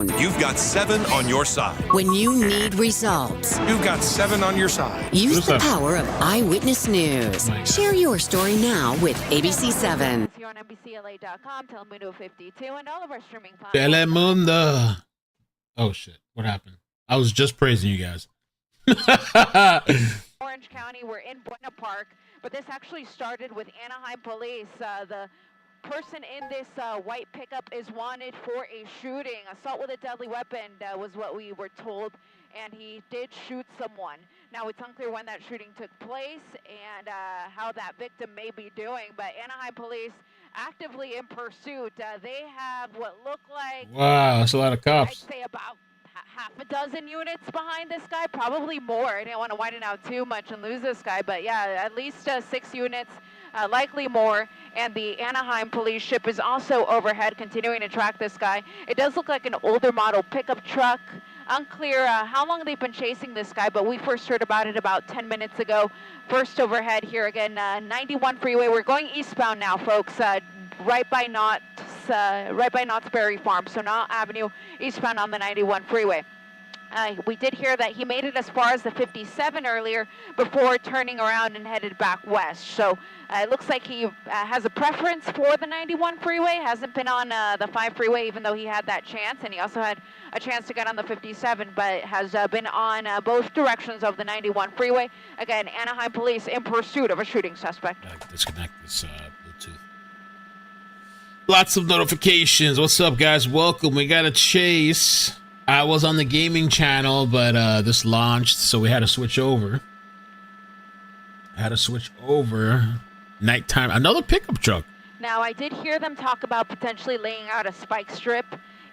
You've got 7 on your side. When you need results, You've got 7 on your side. use the power of eyewitness news. Share your story now with ABC7. Here on NBCLA.com, Telemundo 52, and all of our streaming platforms. Telemundo. Oh, shit. What happened? I was just praising you guys. Orange County, we're in Buena Park, but this actually started with Anaheim Police. The person in this white pickup is wanted for a shooting. Assault with a deadly weapon was what we were told, and he did shoot someone. Now, it's unclear when that shooting took place and how that victim may be doing, but Anaheim Police actively in pursuit. They have what look like... Wow, that's a lot of cops. I'd say about half a dozen units behind this guy, probably more. I didn't want to widen out too much and lose this guy, but yeah, at least 6 units, likely more. And the Anaheim police ship is also overhead, continuing to track this guy. It does look like an older model pickup truck. Unclear how long they've been chasing this guy, but we first heard about it about 10 minutes ago. First overhead here again, 91 freeway. We're going eastbound now, folks, right by Knott's Berry Farm, so Knott Avenue, eastbound on the 91 freeway. We did hear that he made it as far as the 57 earlier before turning around and headed back west. So it looks like he has a preference for the 91 freeway, hasn't been on the 5 freeway even though he had that chance, and he also had a chance to get on the 57, but has been on both directions of the 91 freeway. Again, Anaheim police in pursuit of a shooting suspect. Disconnect this Bluetooth. Lots of notifications. What's up, guys? Welcome. We got a chase. I was on the gaming channel, but this launched, so we had to switch over. Nighttime. Another pickup truck. Now, I did hear them talk about potentially laying out a spike strip,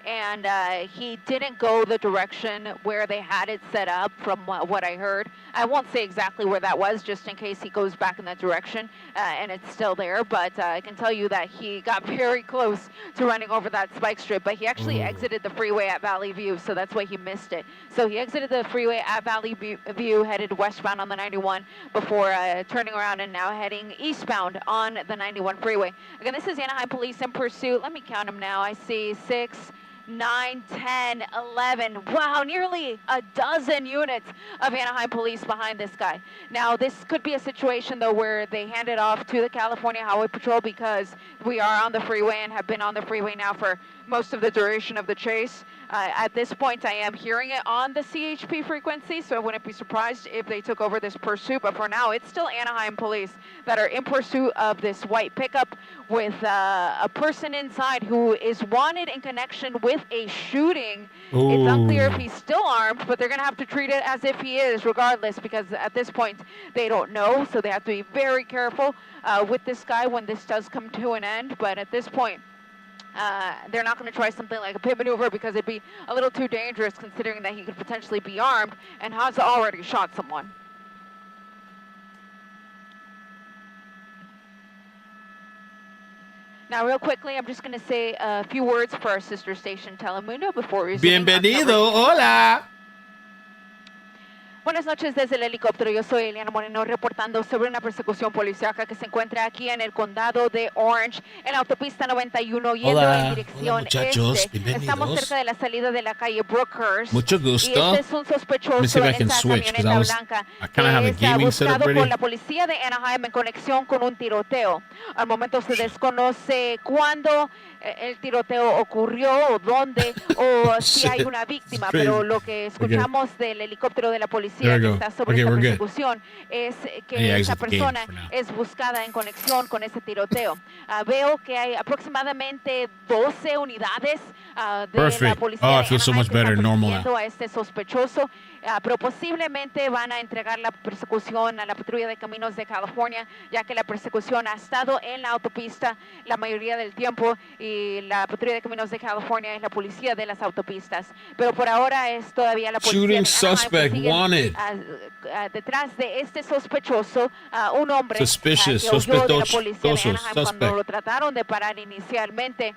and he didn't go the direction where they had it set up from what I heard. I won't say exactly where that was, just in case he goes back in that direction and it's still there, but I can tell you that he got very close to running over that spike strip, but he actually exited the freeway at Valley View, so that's why he missed it. So he exited the freeway at Valley View, headed westbound on the 91 before turning around and now heading eastbound on the 91 freeway. Again, this is Anaheim Police in pursuit. Let me count them now. I see 6, 9, 10, 11. Wow, nearly a dozen units of Anaheim police behind this guy. Now, this could be a situation, though, where they hand it off to the California Highway Patrol because we are on the freeway and have been on the freeway now for most of the duration of the chase. At this point, I am hearing it on the CHP frequency, so I wouldn't be surprised if they took over this pursuit. But for now, it's still Anaheim police that are in pursuit of this white pickup with a person inside who is wanted in connection with a shooting. Ooh. It's unclear if he's still armed, but they're going to have to treat it as if he is regardless, because at this point, they don't know. So they have to be very careful with this guy when this does come to an end. But at this point, they're not going to try something like a pit maneuver because it'd be a little too dangerous considering that he could potentially be armed and has already shot someone. Now, real quickly, I'm just going to say a few words for our sister station Telemundo before resuming. Bienvenido, hola. Buenas noches desde el helicóptero. Yo soy Eliana Moreno reportando sobre una persecución policíaca que se encuentra aquí en el condado de Orange, en la autopista 91 yendo en dirección muchachos, este. Estamos cerca de la salida de la calle Brookhurst. Mucho gusto. Y este es un sospechoso en esa camioneta blanca que es buscado por la policía de Anaheim en conexión con un tiroteo. Al momento se desconoce cuándo el tiroteo ocurrió o dónde o si hay una víctima, pero lo que escuchamos del helicóptero de la policía que está sobre esta persecución es que esa persona es buscada en conexión con ese tiroteo. Veo que hay aproximadamente 12 unidades de la policía de Anaheim que están persiguiendo a este sospechoso, pero posiblemente van a entregar la persecución a la patrulla de caminos de California, ya que la persecución ha estado en la autopista la mayoría del tiempo y la patrulla de caminos de California es la policía de las autopistas. Pero por ahora es todavía la policía Shooting de suspect wanted. Detrás de este sospechoso, un hombre Suspicious, que huyó de la policía de Anaheim cuando lo trataron de parar inicialmente.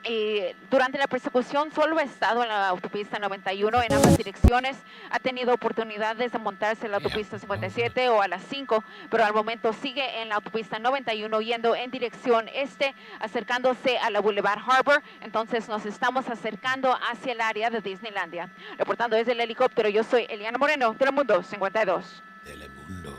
Y durante la persecución solo ha estado en la autopista 91 en ambas direcciones. Ha tenido oportunidades de montarse en la autopista 57 o a las 5, pero al momento sigue en la autopista 91 yendo en dirección este, acercándose a la Boulevard Harbor. Entonces nos estamos acercando hacia el área de Disneylandia. Reportando desde el helicóptero, yo soy Eliana Moreno, Telemundo 52. Telemundo.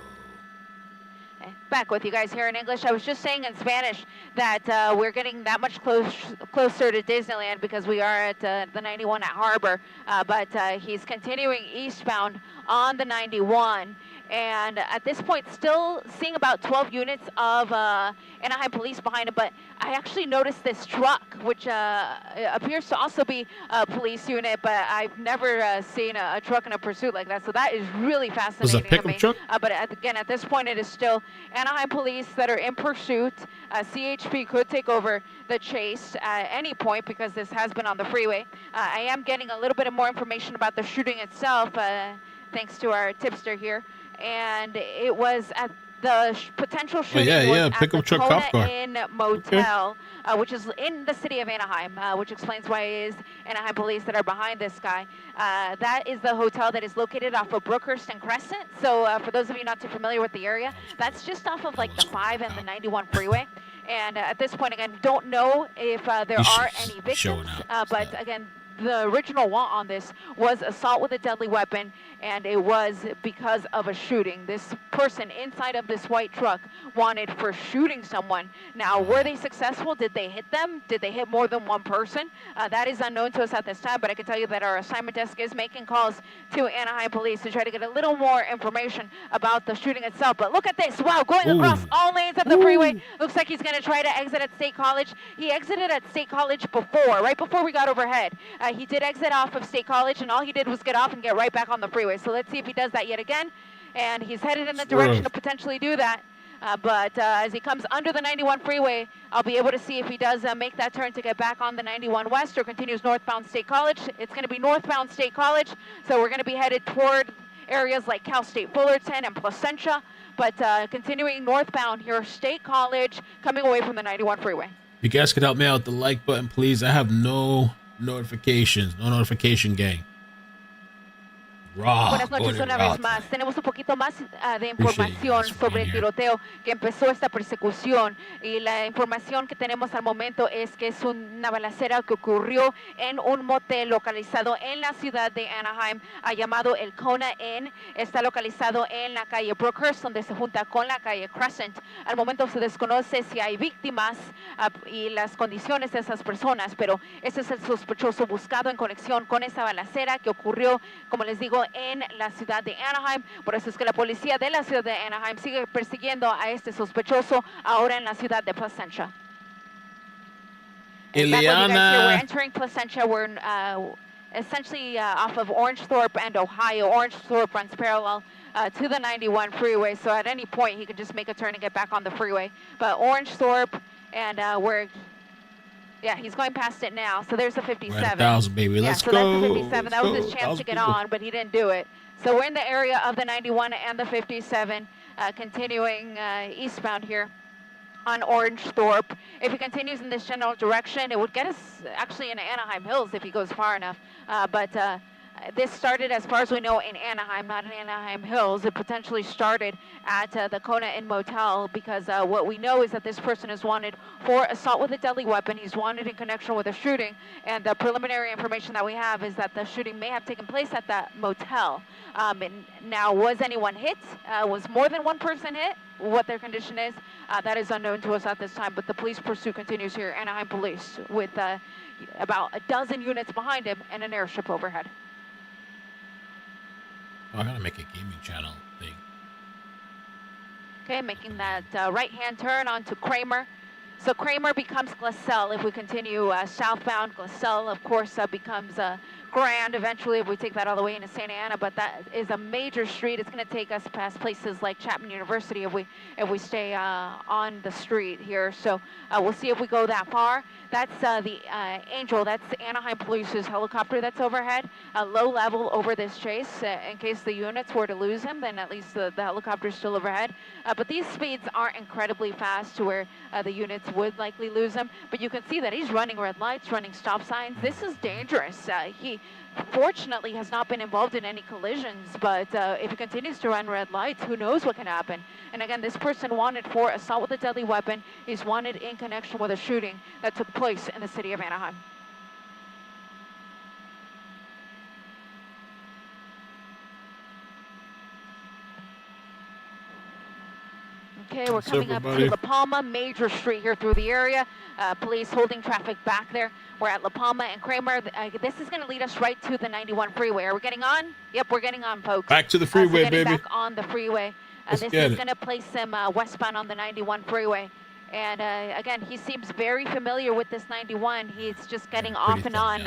Back with you guys here in English. I was just saying in Spanish that we're getting that much closer to Disneyland because we are at the 91 at Harbor, but he's continuing eastbound on the 91. And at this point, still seeing about 12 units of Anaheim police behind him. But I actually noticed this truck, which appears to also be a police unit, but I've never seen a truck in a pursuit like that. So that is really fascinating to me. Truck? But again, at this point, it is still Anaheim police that are in pursuit. CHP could take over the chase at any point because this has been on the freeway. I am getting a little bit of more information about the shooting itself, thanks to our tipster here. And it was at the potential shooting was at the Kona Inn Motel, which is in the city of Anaheim, which explains why it is Anaheim police that are behind this guy. That is the hotel that is located off of Brookhurst and Crescent. So for those of you not too familiar with the area, that's just off of like the 5 and the 91 freeway. And at this point, again, don't know if there are any victims, but again, the original warrant on this was assault with a deadly weapon, and it was because of a shooting. This person inside of this white truck wanted for shooting someone. Now, were they successful? Did they hit them? Did they hit more than one person? That is unknown to us at this time, but I can tell you that our assignment desk is making calls to Anaheim police to try to get a little more information about the shooting itself. But look at this. Wow, going across all lanes of the freeway. Looks like he's going to try to exit at State College. He exited at State College before, right before we got overhead. He did exit off of State College, and all he did was get off and get right back on the freeway. So let's see if he does that yet again. And he's headed in the direction to potentially do that. But as he comes under the 91 freeway, I'll be able to see if he does make that turn to get back on the 91 West or continues northbound State College. It's going to be northbound State College, so we're going to be headed toward areas like Cal State Fullerton and Placentia. But continuing northbound here, State College, coming away from the 91 freeway. If you guys could help me out with the like button, please. I have no notifications, no notification gang. Buenas noches una vez más. Tenemos un poquito más de información sobre el tiroteo que empezó esta persecución, y la información que tenemos al momento es que es una balacera que ocurrió en un motel localizado en la ciudad de Anaheim, llamado el Kona Inn. Está localizado en la calle Brookhurst, donde se junta con la calle Crescent. Al momento se desconoce si hay víctimas y las condiciones de esas personas, pero ese es el sospechoso buscado en conexión con esa balacera que ocurrió, como les digo, en la ciudad de Anaheim. Por eso es que la policía de la ciudad de Anaheim sigue persiguiendo a este sospechoso ahora en la ciudad de Placentia. Eliana, we're entering Placentia. We're essentially off of Orangethorpe and Ohio. Orangethorpe runs parallel to the 91 freeway, so at any point he could just make a turn and get back on the freeway. But Orangethorpe, and yeah, he's going past it now. So there's the 57. 1,000, baby. Let's so go. That's the 57. That was his chance to get on, but he didn't do it. So we're in the area of the 91 and the 57, continuing eastbound here on Orangethorpe. If he continues in this general direction, it would get us actually into Anaheim Hills if he goes far enough. But this started, as far as we know, in Anaheim, not in Anaheim Hills. It potentially started at the Kona Inn Motel because what we know is that this person is wanted for assault with a deadly weapon. He's wanted in connection with a shooting, and the preliminary information that we have is that the shooting may have taken place at that motel. And now, was anyone hit? Was more than one person hit? What their condition is, that is unknown to us at this time, but the police pursuit continues here. Anaheim Police with about a dozen units behind him and an airship overhead. Oh, I gotta make a gaming channel thing. Okay, making that right-hand turn onto Kramer. So Kramer becomes Glassell if we continue southbound. Glassell, of course, becomes Grand eventually if we take that all the way into Santa Ana, but that is a major street. It's going to take us past places like Chapman University if we stay on the street here. So we'll see if we go that far. That's the Angel. That's Anaheim Police's helicopter that's overhead, low level over this chase. In case the units were to lose him, then at least the helicopter's still overhead. But these speeds aren't incredibly fast to where the units would likely lose him. But you can see that he's running red lights, running stop signs. This is dangerous. He fortunately has not been involved in any collisions, but if he continues to run red lights, who knows what can happen. And again, this person wanted for assault with a deadly weapon. He's wanted in connection with a shooting that took place in the city of Anaheim. Okay, we're coming up to La Palma, major street here through the area. Police holding traffic back there. We're at La Palma and Kramer. This is going to lead us right to the 91 freeway. Are we getting on? Yep, we're getting on, folks. Back to the freeway, so baby. Back on the freeway. This is going to place him westbound on the 91 freeway. And again, he seems very familiar with this 91. He's just getting off and on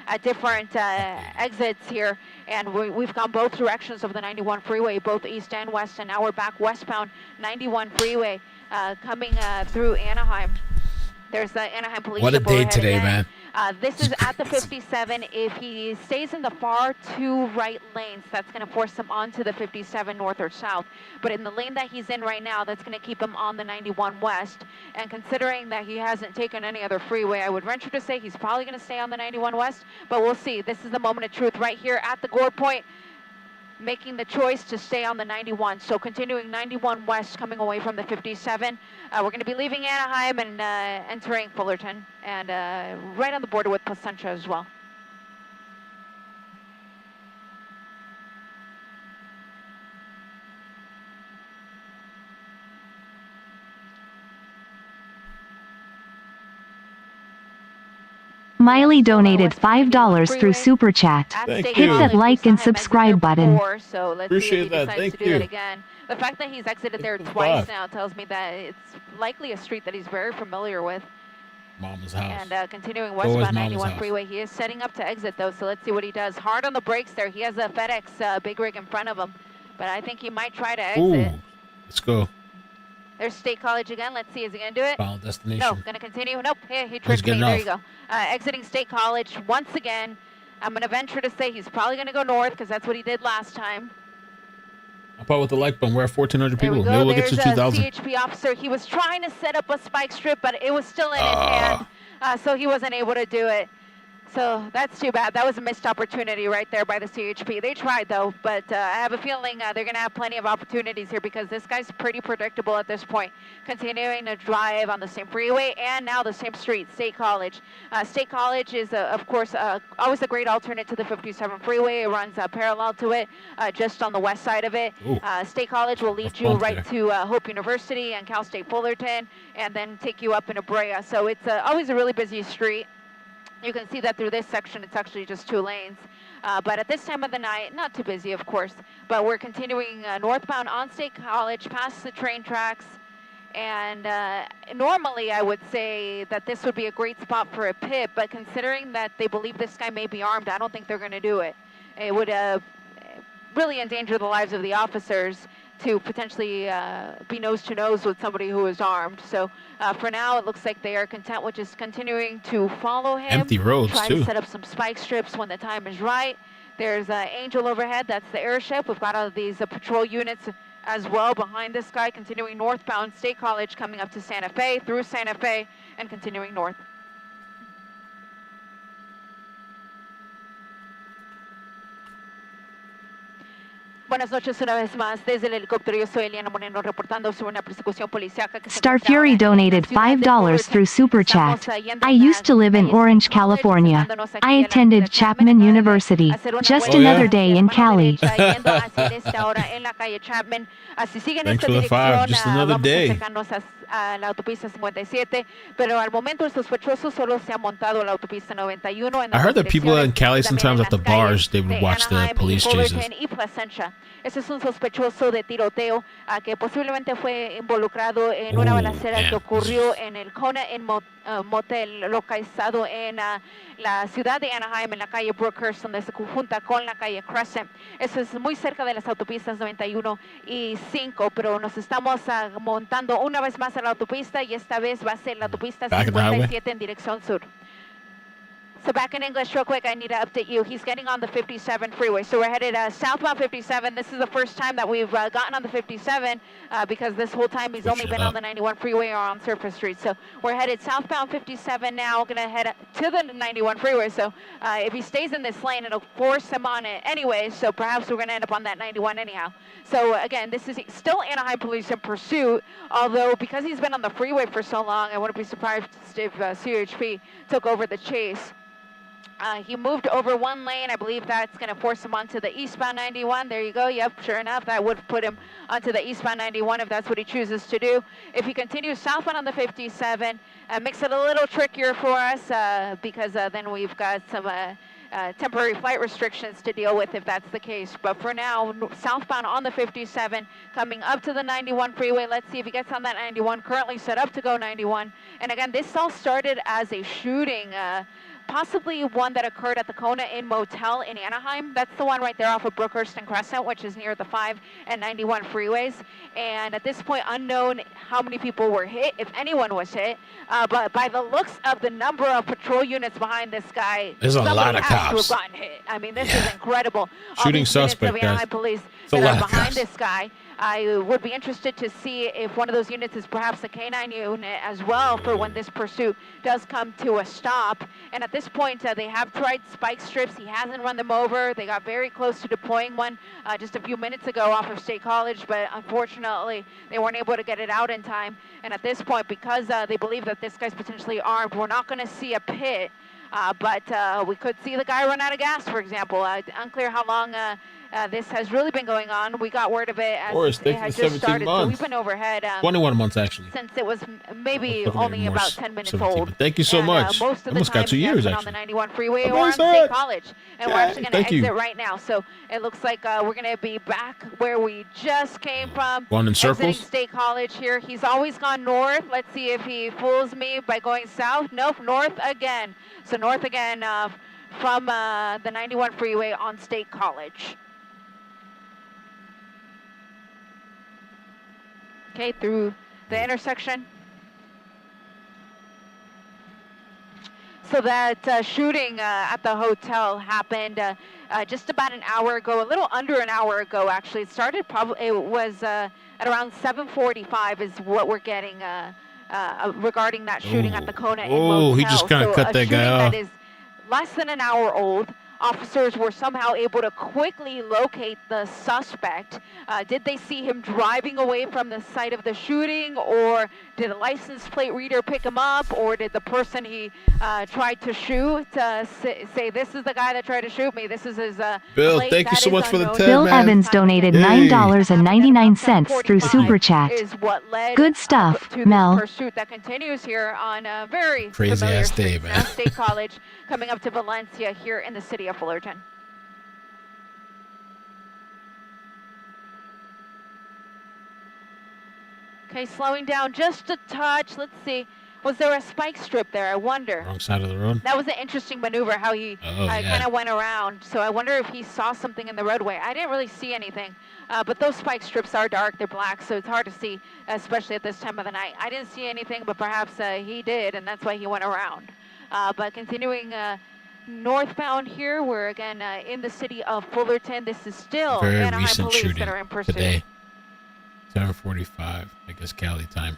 at different exits here. And we've gone both directions of the 91 freeway, both east and west. And now we're back westbound 91 freeway coming through Anaheim. There's the Anaheim Police. What a day today, man. This is at the 57. If he stays in the far two right lanes, that's going to force him onto the 57 north or south. But in the lane that he's in right now, that's going to keep him on the 91 west. And considering that he hasn't taken any other freeway, I would venture to say he's probably going to stay on the 91 west. But we'll see. This is the moment of truth right here at the Gore Point, making the choice to stay on the 91. So continuing 91 west, coming away from the 57. We're going to be leaving Anaheim and entering Fullerton, and right on the border with Placentia as well. Miley donated $5 through Super Chat. Thank Hit you. that like and subscribe button. So let's Appreciate see if he that. decides Thank to do you. it again. The fact that he's exited there Thank you, twice Bob. now tells me that it's likely a street that he's very familiar with. Mama's house. And continuing Always westbound Mama's 91 house. freeway, he is setting up to exit though, so let's see what he does. Hard on the brakes there. He has a FedEx big rig in front of him, but I think he might try to exit. Ooh, let's go. There's State College again. Let's see, is he going to do it? Final destination. No, going to continue. Nope, he tricked me. getting There off. you go. Exiting State College once again. I'm going to venture to say he's probably going to go north because that's what he did last time. How about with the like button? We're at 1,400 There we people. go. Maybe we'll get There's to a 2,000. CHP officer. He was trying to set up a spike strip, but it was still in his hand, so he wasn't able to do it. So that's too bad. That was a missed opportunity right there by the CHP. They tried, though, but I have a feeling they're going to have plenty of opportunities here because this guy's pretty predictable at this point. Continuing to drive on the same freeway and now the same street, State College. State College is, of course, always a great alternate to the 57 freeway. It runs parallel to it, just on the west side of it. State College will lead you right to Hope University and Cal State Fullerton and then take you up in Brea. So it's always a really busy street. You can see that through this section, it's actually just 2 lanes. But at this time of the night, not too busy, of course, but we're continuing northbound on State College, past the train tracks. And normally I would say that this would be a great spot for a pit, but considering that they believe this guy may be armed, I don't think they're going to do it. It would really endanger the lives of the officers to potentially be nose-to-nose with somebody who is armed. So for now, it looks like they are content with just continuing to follow him. Empty roads, try too. to set up some spike strips when the time is right. There's Angel overhead. That's the airship. We've got all of these patrol units as well behind this guy, continuing northbound State College, coming up to Santa Fe, through Santa Fe, and continuing north. Buenas noches una vez más desde el helicóptero. Yo soy Eliana Moreno reportando sobre una persecución policíaca que se Star encuentra ahora Fury en la donated ciudad de $5 Fullerton. through Super Chat. Estamos yendo I a la used to live in calle Orange, State College, California. acercándonos aquí I a la attended avenida Chapman Chapman, University, hacer una just vuelta another hacia day la in mano Cali. derecha, yendo hacia esta hora en la calle Chapman. Si siguen Thanks esta for the five. dirección, Just another vamos day. a acercarnos a la autopista 57, pero al momento el sospechoso solo se ha montado a la autopista 91. En I heard that people in Cali y también sometimes en at the las calles bars, they would de watch the Anaheim y police Fullerton chases. y Placentia. Ese es un sospechoso de tiroteo que posiblemente fue involucrado en una balacera que ocurrió en el Kona Motel, localizado en la ciudad de Anaheim, en la calle Brookhurst, donde se conjunta con la calle Crescent. Eso es muy cerca de las autopistas 91 y 5, pero nos estamos montando una vez más a la autopista y esta vez va a ser la autopista Back in the highway. 57 en dirección sur. So back in English real quick, I need to update you. He's getting on the 57 freeway. So we're headed southbound 57. This is the first time that we've gotten on the 57 because this whole time he's only been on the 91 freeway or on surface streets. So we're headed southbound 57 now. Going to head to the 91 freeway. So if he stays in this lane, it'll force him on it anyway. So perhaps we're going to end up on that 91 anyhow. So again, this is still Anaheim Police in pursuit. Although because he's been on the freeway for so long, I wouldn't be surprised if CHP took over the chase. He moved over one lane. I believe that's going to force him onto the eastbound 91. There you go. Yep, sure enough, that would put him onto the eastbound 91 if that's what he chooses to do. If he continues southbound on the 57, makes it a little trickier for us because then we've got some temporary flight restrictions to deal with if that's the case. But for now, southbound on the 57, coming up to the 91 freeway. Let's see if he gets on that 91. Currently set up to go 91. And again, this all started as a shooting. Possibly one that occurred at the Kona Inn Motel in Anaheim. That's the one right there off of Brookhurst and Crescent, which is near the 5 and 91 freeways. And at this point, unknown how many people were hit, if anyone was hit. But by the looks of the number of patrol units behind this guy, there's a lot of cops who have gotten hit. I mean, this is incredible. Shooting suspect, of Anaheim Police that are behind this guy. I would be interested to see if one of those units is perhaps a K9 unit as well for when this pursuit does come to a stop. And at this point, they have tried spike strips. He hasn't run them over. They got very close to deploying one just a few minutes ago off of State College, but unfortunately, they weren't able to get it out in time. And at this point, because they believe that this guy's potentially armed, we're not going to see a pit. But we could see the guy run out of gas, for example. Unclear how long this has really been going on. We got word of it as it had just started. So we've been overhead 21 months actually since it was maybe only about 10 minutes 17. old. Thank you so much. Most of the Almost time got 2 years on actually. the 91 freeway or on State College, and we're actually going to exit right now. So it looks like we're going to be back where we just came from. Going in exiting circles. State College here. He's always gone north. Let's see if he fools me by going south. Nope, north again. So north again from the 91 freeway on State College. Okay, through the intersection. So that shooting at the hotel happened just about an hour ago, a little under an hour ago, actually. It started probably, it was at around 7:45 is what we're getting regarding that shooting at the Kona Inn Motel. He just kind of cut that guy off. That is less than an hour old. Officers were somehow able to quickly locate the suspect. Did they see him driving away from the site of the shooting, or did a license plate reader pick him up, or did the person he tried to shoot say, this is the guy that tried to shoot me, this is his Bill, plate? thank you so much for the tip, Bill man. Evans donated $9.99 through Super Chat. Is what led Good stuff, to Mel. this pursuit that continues here on a very Crazy familiar ass day, street, man. Mass State College, coming up to Valencia here in the city of Fullerton. Okay, slowing down just a touch. Let's see. Was there a spike strip there? I wonder. Wrong side of the road. That was an interesting maneuver, how he kind of went around. So I wonder if he saw something in the roadway. I didn't really see anything, but those spike strips are dark. They're black, so it's hard to see, especially at this time of the night. I didn't see anything, but perhaps he did, and that's why he went around. But continuing northbound here, we're again in the city of Fullerton. This is still Very Anaheim recent police shooting that are in pursuit. today. 7:45, I guess Cali time.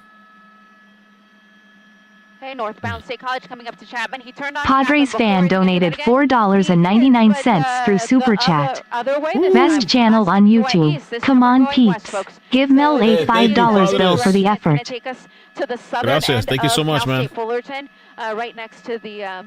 Okay, northbound State College coming up to Chapman. He turned on Padres Chapman fan before he did it donated again. $4.99 through Super Chat. Other way this Best time. channel on Going YouTube. east. This Come time on, we're going west, peeps. folks. Give Mel a So, $5 bill for the It's gonna effort. take us to the southern Gracias. end Thank you so of much, Cal man. State Fullerton, right next to the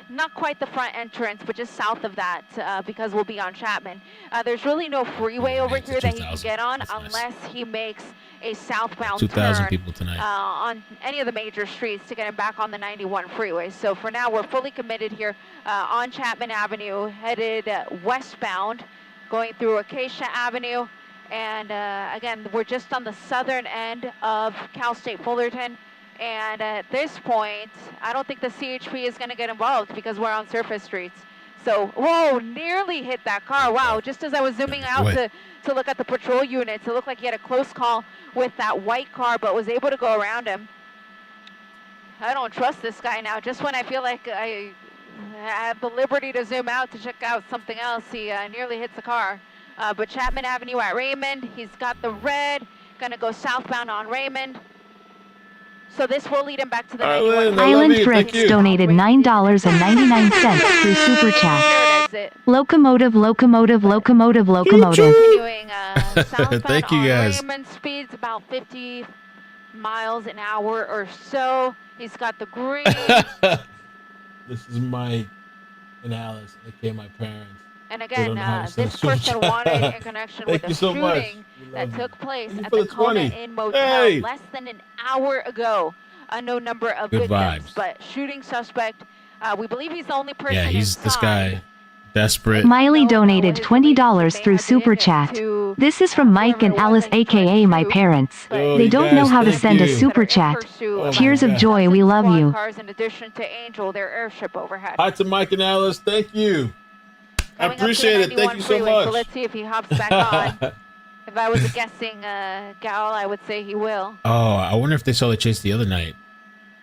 not quite the front entrance, but just south of that, because we'll be on Chapman. There's really no freeway over it's here that he can 2,000. get on That's nice. unless he makes a southbound 2,000 turn people tonight. on any of the major streets to get him back on the 91 freeway. So for now, we're fully committed here on Chapman Avenue, headed westbound, going through Acacia Avenue. And again, we're just on the southern end of Cal State Fullerton. And at this point, I don't think the CHP is going to get involved because we're on surface streets. So, whoa, nearly hit that car. Wow, just as I was zooming out to look at the patrol units, it looked like he had a close call with that white car, but was able to go around him. I don't trust this guy now. Just when I feel like I have the liberty to zoom out to check out something else, he nearly hits the car. But Chapman Avenue at Raymond, he's got the red, gonna go southbound on Raymond. So this will lead him back to the 91. Island Drifts donated $9.99 through Super Chat. Locomotive. Continuing southbound Thank you, on guys. Raymond, speeds about 50 miles an hour or so. He's got the green. This is Mike and Alice, aka my parents. And They again, don't know how to send this a super person chat. wanted in connection with Thank you a so much. shooting We that love took you. place Thank you at for the the Kona 20. Inn Motel Hey. less than an hour ago. No number of Good victims, vibes. but shooting suspect. We believe he's the only person. Yeah, he's this inside. guy. Desperate. Miley donated $20 through Super Chat. This is from Mike and Alice, aka my parents. Oh, They you don't guys, know how to thank send a you. Super Chat. Oh, Tears my of God. joy, we love you. Cars in addition to Angel, their airship overhead. Hi to Mike and Alice. Thank you. I Coming up to the appreciate it. 91 Thank you so freeway, much. So let's see if he hops back on. If I was a guessing gal, I would say he will. Oh, I wonder if they saw the chase the other night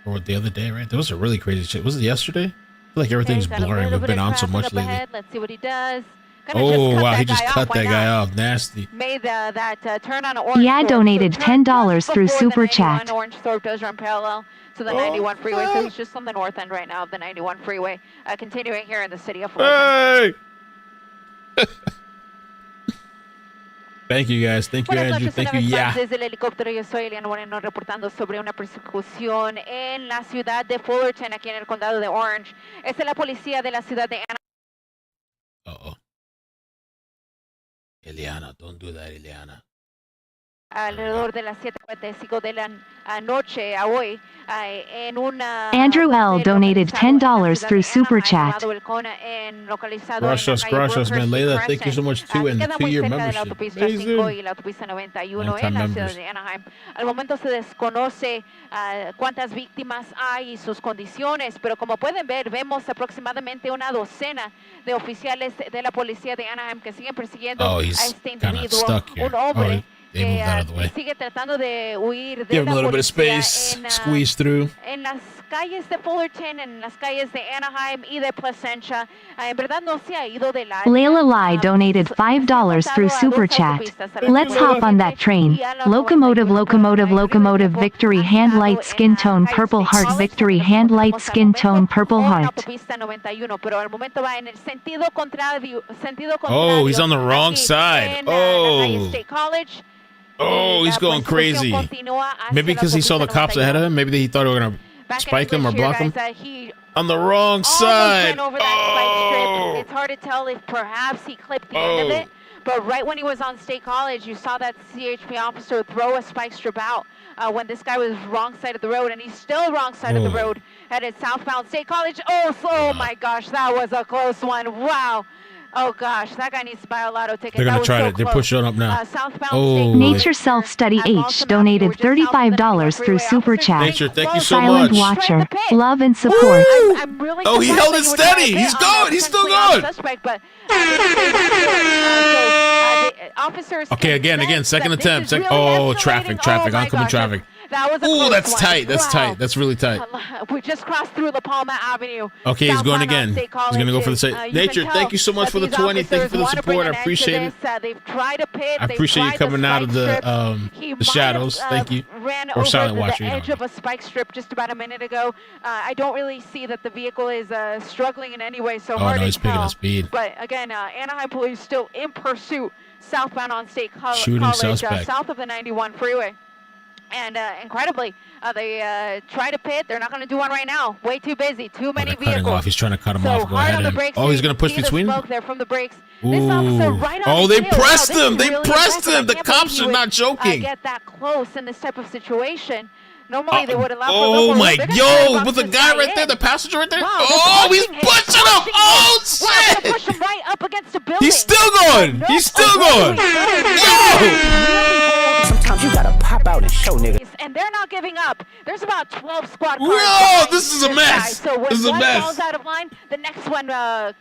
or the other day, right? There was a really crazy chase. Was it yesterday? I feel like everything's Okay, got a blurring. little We've bit been of on so traffic much up lately. ahead. Let's see what he does. Gonna Oh, cut wow. that He just guy cut off. Why that guy not? off. Nasty. Made that turn on orange. Yeah, Thorpe. donated So turn $10 just through before Super the 91 Chat. Orange Thorpe does run parallel to the 91 freeway, so he's just on the north end right now of the 91 freeway. Continuing here in the city of Fullerton. Hey! Thank you, guys. Thank you, Buenas Andrew. noches, Thank you, una vez yeah. más desde el helicóptero. Yo soy Eliana Moreno reportando sobre una persecución en la ciudad de Fullerton, aquí en el condado de Orange. Esta es la policía de la ciudad de Uh-oh. Eliana, don't do that, Eliana. alrededor de las 7:45 de la noche a hoy en una Andrew L. donated $10 through Super Chat. Gracias, man. Layla, thank you so much, too, and the 2-year membership. Amazing. Y la autopista 91 Long-time en la ciudad members. de Anaheim. Al momento se desconoce cuántas víctimas hay y sus condiciones, pero como pueden ver, vemos aproximadamente una docena de oficiales de la policía de Anaheim que siguen persiguiendo Oh, a he's este kind of individuo, stuck here. un hombre Oh, they moved out of the way. sigue tratando de huir de Give him la a little bit of policía space. Squeeze through. en las calles de Fullerton, en las calles de Anaheim y de Placentia. En verdad no se ha ido de la Layla Lai donated $5 through Super Chat. Let's hop on that train. Locomotive victory hand light skin tone purple heart victory hand light skin tone purple heart. Autopista 91, pero al momento va en el sentido contrario. Oh, he's on the wrong aquí side. en, la calle Oh. State College. Oh, he's going crazy. Maybe because he saw the cops ahead of him. Maybe he thought they were going to spike him or block him. He On the wrong almost side. went over that spike strip. Oh. It's hard to tell if perhaps he clipped the end of Oh. it. But right when he was on State College, you saw that CHP officer throw a spike strip out when this guy was wrong side of the road, and he's still wrong side of the Oh. road, headed southbound State College. Oh my gosh, that was a close one. Wow. Oh gosh, that guy needs to buy a lotto ticket. They're That going to was try so to. They're close. pushing up now. Southbound Oh. State Nature Self Study H donated $35 through Super Chat. Nature, thank you so Silent much. Watcher, love and support. I'm really Oh, he surprised held that it you would not steady. bet He's on going. that He's still potentially going. suspect, but, the officers Okay, can again, sense second that this attempt. is really Oh, escalating. traffic, Oh my oncoming gosh, traffic. That was a Ooh, close that's one. tight. That's Wow. tight. That's really tight. We just crossed through La Palma Avenue. Okay, he's going southbound again. on State He's going to go for the College. side. You Nature, can thank tell you so much that for the these 20. Thank you officers for the want to bring support. I an end to appreciate it. this. They've tried to pit. I They've appreciate you tried the coming out of spike the strip. He the shadows. might have, Thank you. ran Or over silent the watcher, you know. edge of a spike strip just about a minute ago. I don't really see that the vehicle is struggling in any way, so Oh, hard no, to he's picking tell. up speed. But again, Anaheim police still in pursuit southbound on State Shooting College, suspect. south of the 91 freeway. And incredibly, they try to pit. They're not going to do one right now. Way too busy. Too many they're cutting vehicles. off. He's trying to cut him So off. Go hard ahead on the and. brakes. Oh, he's going to push See the between. smoke there from the brakes. Ooh. This officer right on Oh, his they tail. pressed Wow, him. this They is really pressed impressive. him. The I can't cops believe are he not would, joking. Get that close in this type of situation. Normally they would allow for a Oh little more my, room. They're gonna try to yo, box with the this guy right there, in. the passenger right there. Wow, Oh, they're he's pushing pushing him. pushing Oh, Wow, they're gonna push shit. him right up against a building. He's still going. He's still going. Yo. Sometimes you gotta pop out and show niggas. And they're not giving up. There's about 12 squad cars. Whoa, behind this is a guy. mess. So when This is a one mess. falls out of line, the next one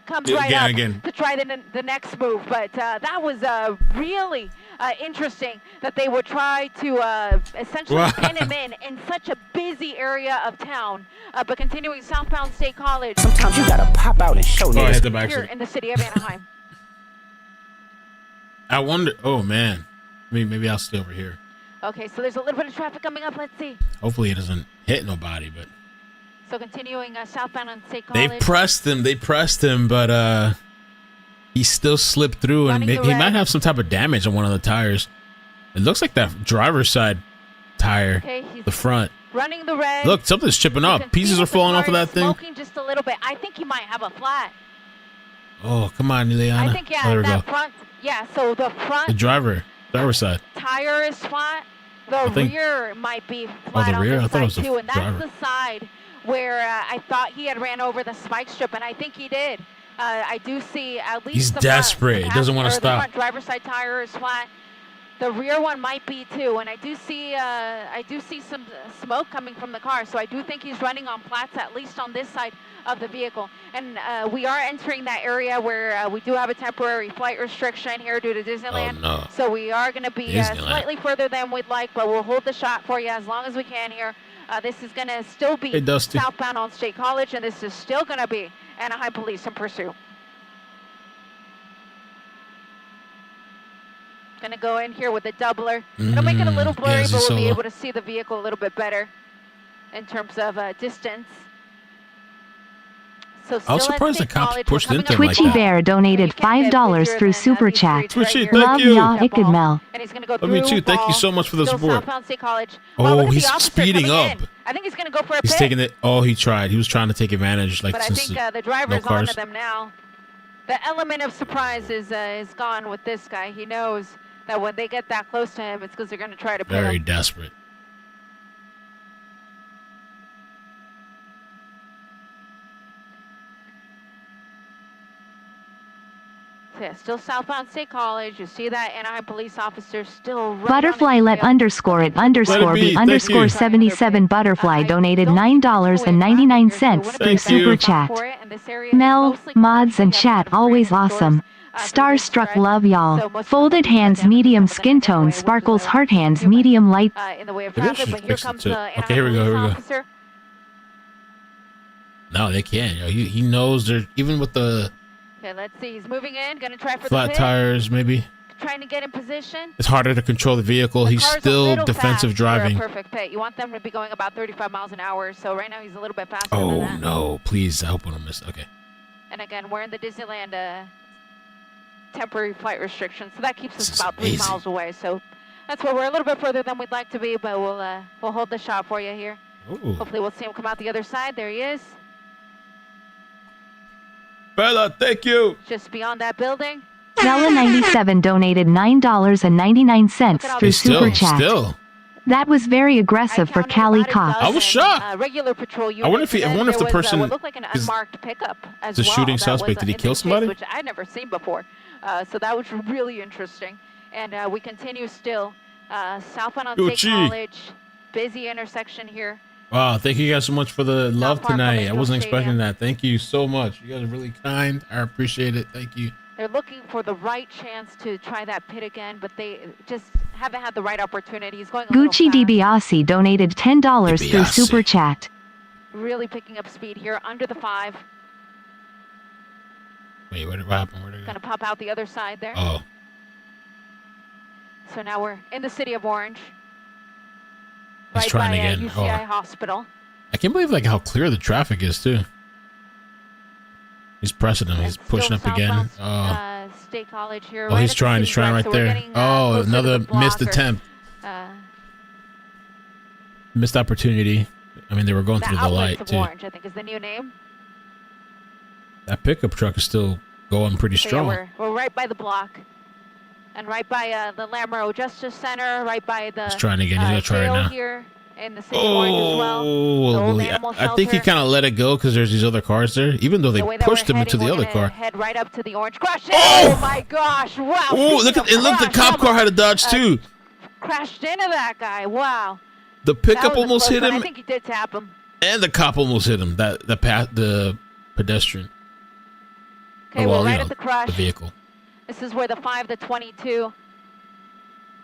comes Yeah, right up again. to try the next move. But that was really interesting that they would try to essentially pin him in such a busy area of town. But continuing southbound State College. Sometimes you gotta pop out and show I hit niggas. the back Here seat. in the city of Anaheim. I wonder. Oh man, maybe I'll stay over here. Okay, so there's a little bit of traffic coming up. Let's see. Hopefully it doesn't hit nobody. But So continuing southbound on State College. they pressed him, but he still slipped through, and Running the he might red. have some type of damage on one of the tires. It looks like that driver's side tire, Okay, he's the front. running the red. Look, something's chipping You up. can see Pieces that are the falling car off of that is thing. Smoking just a little bit. I think he might have a flat. Oh, come on, Ileana. I think, yeah, Oh, there we that go. front. Yeah, so the front The driver's side. tire is flat. The think- rear might be flat the on rear? I this thought it was side the too, and that's driver. the side where I thought he had ran over the spike strip, and I think he did. I do see at least He's the desperate. Front, He doesn't wanna or stop. The front driver's side tire is flat. The rear one might be too, and I do see some smoke coming from the car. So I do think he's running on flats, at least on this side of the vehicle. And we are entering that area where we do have a temporary flight restriction here due to Disneyland. Oh, no. So we are going to be Disneyland. slightly further than we'd like, but we'll hold the shot for you as long as we can here. This is going to still be Hey, Dusty. southbound on State College, and this is still going to be Anaheim Police in pursuit. Going to go in here with a doubler. It'll make it a little blurry, yes, but we'll be solo. able to see the vehicle a little bit better in terms of distance. So I was still at surprised the State cops College. pushed We're into coming him up like Twitchy that. Bear donated You can't get $5 busier through than Super these Chat. streets Twitchy, right here. thank Love you. ya, Step off, Ikadmel. And he's going to go Love you through too. Thank you Ball, so much for the still support. southbound State College. Oh, Wow, look at the he's officer speeding coming up. in. I think he's going to go for a He's pit. taking it. Oh, he tried. He was trying to take advantage, like But I since think the no driver's cars. onto them now. The element of surprise is gone with this guy. He knows that when they get that close to him, it's because they're going to try to pit Very him. desperate. So yeah, still southbound State College. You see that Anaheim police officer still right Butterfly on let his trail. underscore it underscore be. be Thank underscore you. 77 Butterfly I donated don't think $9.99 so. through Thank Super you. Chat. For it, and this area is Mel, mostly mods, and commercial. chat Yeah, always stores, awesome. through this Starstruck stretch. love So y'all. most Folded of the hands them medium have skin been tone anyway, sparkles which is heart hands human, medium light. in the way of Maybe I traffic, should but here fix it comes too. the Okay, Anaheim here we go, police here we go. officer. No, they can't. Yo, he knows they're even with the Okay, let's see. He's moving in. Gonna try for the flat pit. tires. Maybe Trying to get in position. it's harder to control the vehicle. The He's car's a still little defensive fast driving. For a perfect pit. You want them to be going about 35 miles an hour. So right now he's a little bit faster than Oh that. no! Please, I hope I don't miss. Okay. And again, we're in the Disneyland temporary flight restriction, so that keeps This us is about 3 amazing. miles away. So that's where we're a little bit further than we'd like to be, but we'll hold the shot for you here. Ooh. Hopefully we'll see him come out the other side. There he is, Bella, thank you. just beyond that building. Bella97 donated $9.99 through Hey, Super Chat. still. That was very I aggressive for counted Cali about a Cops. I was dozen, shocked. Regular patrol units. wonder if he- I and then wonder if there the was, person what looked like an is unmarked pickup as the well. shooting that suspect. was, Did he in kill this case, somebody? which I'd never seen before. So that was really interesting. And we continue still southbound on State Gucci. College. Busy intersection here. Wow, thank you guys so much for the love far from tonight. I Angel wasn't expecting Stadium. that. Thank you so much. You guys are really kind. I appreciate it. Thank you. They're looking for the right chance to try that pit again, but they just haven't had the right opportunity. He's going a little Gucci fast. DiBiase donated $10 through DiBiase. Super Chat. Really picking up speed here, under the 5. Wait, what happened? Where'd it go? Gonna pop out the other side there. Oh, So now we're in the city of Orange. he's Right trying by again. UCI Oh. Hospital. I can't believe like how clear the traffic is too. He's pressing him. He's And pushing still up again. southbound, State College here. Oh, right he's at the trying. He's city trying line, right so we're there. getting, Oh, closer to another the missed blocker. attempt, Uh, missed opportunity. I mean, they were going the through the Outlets light of too. Orange, I think, is the new name. That pickup truck is still going pretty So yeah, strong. we're right by the block. And right by the Lamoureux Justice Center, right by the He's trying again. He's gonna try jail right now. here in the city of Orange as well. The Oh, old well, animal I think he shelter. kind of let it go because there's these other cars there. Even though they The way that pushed we're him into heading, the we're other gonna car. Head right up to the Orange. Crash it! Oh! Oh my gosh! Wow! Oh, look Speaking at it! of Look, the crash, cop car had to dodge uh, too. crashed into that guy. Wow. The That pickup was a almost close hit one. him, I think he did tap him. and the cop almost hit him. The pedestrian. Okay, Oh, we're well, right you know, at the crush. the vehicle. This is where the 5 to 22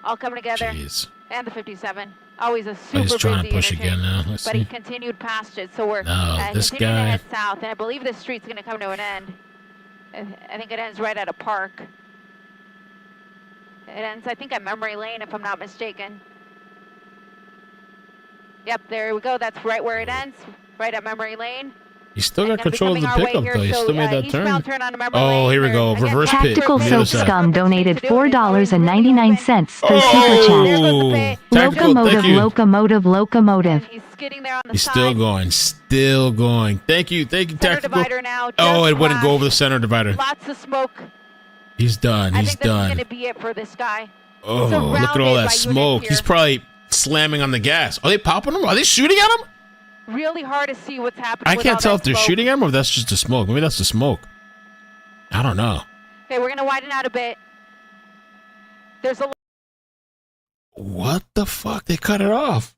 all coming together. Jeez. And the 57. Always a super He's trying busy to push interchange. again now. Let's But see. he continued past it, so we're No, this continuing to guy. head south, and I believe this street's going to come to an end. I think it ends right at a park. It ends, I think, at Memory Lane, if I'm not mistaken. Yep, there we go. That's right where it ends, right at Memory Lane. He's still got And gonna be control of the coming our way pickup, here, though. He so, still made that eastbound turn. turn onto Memory Oh, Lane. here we go. Again, Reverse pit. Tactical The other Soap side. Scum donated $4.99 through Oh! Super Chat. Tactical, Locomotive, thank you. locomotive. He's skidding there on the He's side. still going. Thank you, Center Tactical. divider now. Oh, just it wouldn't go crashed. over the center divider. Lots of smoke. He's done. I He's think this is done. going to be it for this guy. Oh, look at all that smoke. He's probably slamming on the gas. Are they popping him? Are they shooting at him? Really hard to see what's happening. I with can't all tell that if they're smoke. shooting at him or if that's just the smoke. Maybe that's the smoke. I don't know. Okay, we're going to widen out a bit. There's a What the fuck? They cut it off.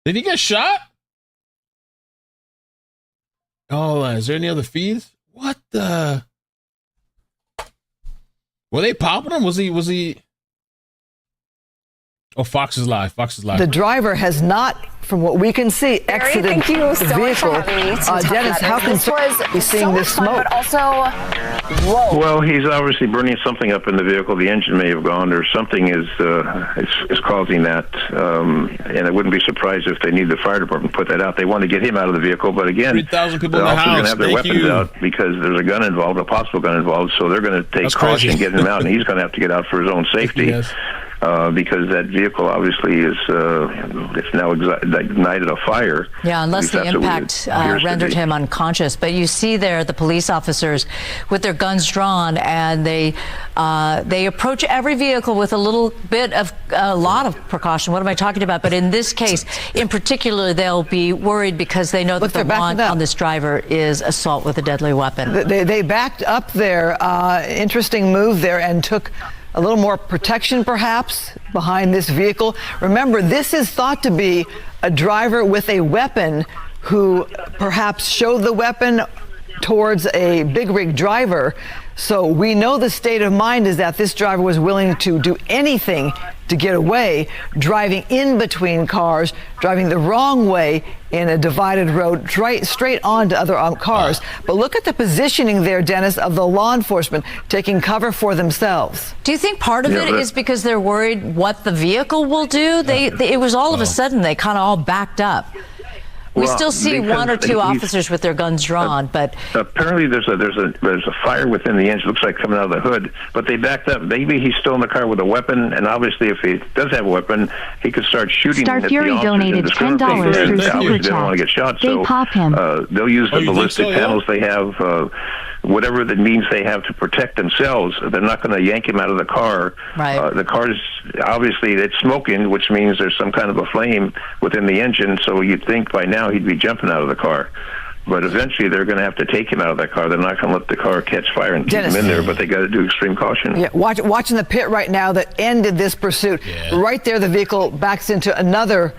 Did he get shot? Oh, is there any other feeds? What the? Were they popping him? Was he? Oh, Fox is live. The driver has not, from what we can see, exited Thank you the so much for vehicle. having me to talk Dennis, about how this. This concerned are you was seeing so this much fun, smoke? but also, whoa. Well, he's obviously burning something up in the vehicle. The engine may have gone, or something is causing that. And I wouldn't be surprised if they need the fire department to put that out. They want to get him out of the vehicle, but again, 3,000 people they're in the also going house. to have their Thank weapons you. out because there's a gun involved, a possible gun involved. So they're going to take That's caution crazy. getting him out, and he's going to have to get out for his own safety. Yes. Because that vehicle obviously is it's now ignited a fire. Yeah, unless the impact rendered him unconscious. But you see there the police officers with their guns drawn, and they approach every vehicle with a lot of precaution. What am I talking about? But in this case, in particular, they'll be worried because they know that the want on this driver is assault with a deadly weapon. They backed up there. Interesting move there and took a little more protection, perhaps, behind this vehicle. Remember, this is thought to be a driver with a weapon who perhaps showed the weapon towards a big rig driver. So we know the state of mind is that this driver was willing to do anything to get away, driving in between cars, driving the wrong way in a divided road, straight onto other cars. But look at the positioning there, Dennis, of the law enforcement taking cover for themselves. Do you think part of it is because they're worried what the vehicle will do? It was all of a sudden they kind of all backed up. We still see one or two officers with their guns drawn, but apparently there's a fire within the engine. Looks like coming out of the hood, but they backed up. Maybe he's still in the car with a weapon, and obviously, if he does have a weapon, he could start shooting. Star at Fury the donated $10 through Super They don't want to get shot, They so pop him. they'll use the you think ballistic so, yeah? panels they have. Whatever that means they have to protect themselves, they're not going to yank him out of the car. Right. The car's obviously it's smoking, which means there's some kind of a flame within the engine. So you'd think by now he'd be jumping out of the car. But eventually they're going to have to take him out of that car. They're not going to let the car catch fire and keep him in there. But they got to do extreme caution. Yeah, watching the pit right now that ended this pursuit. Yeah. Right there, the vehicle backs into another.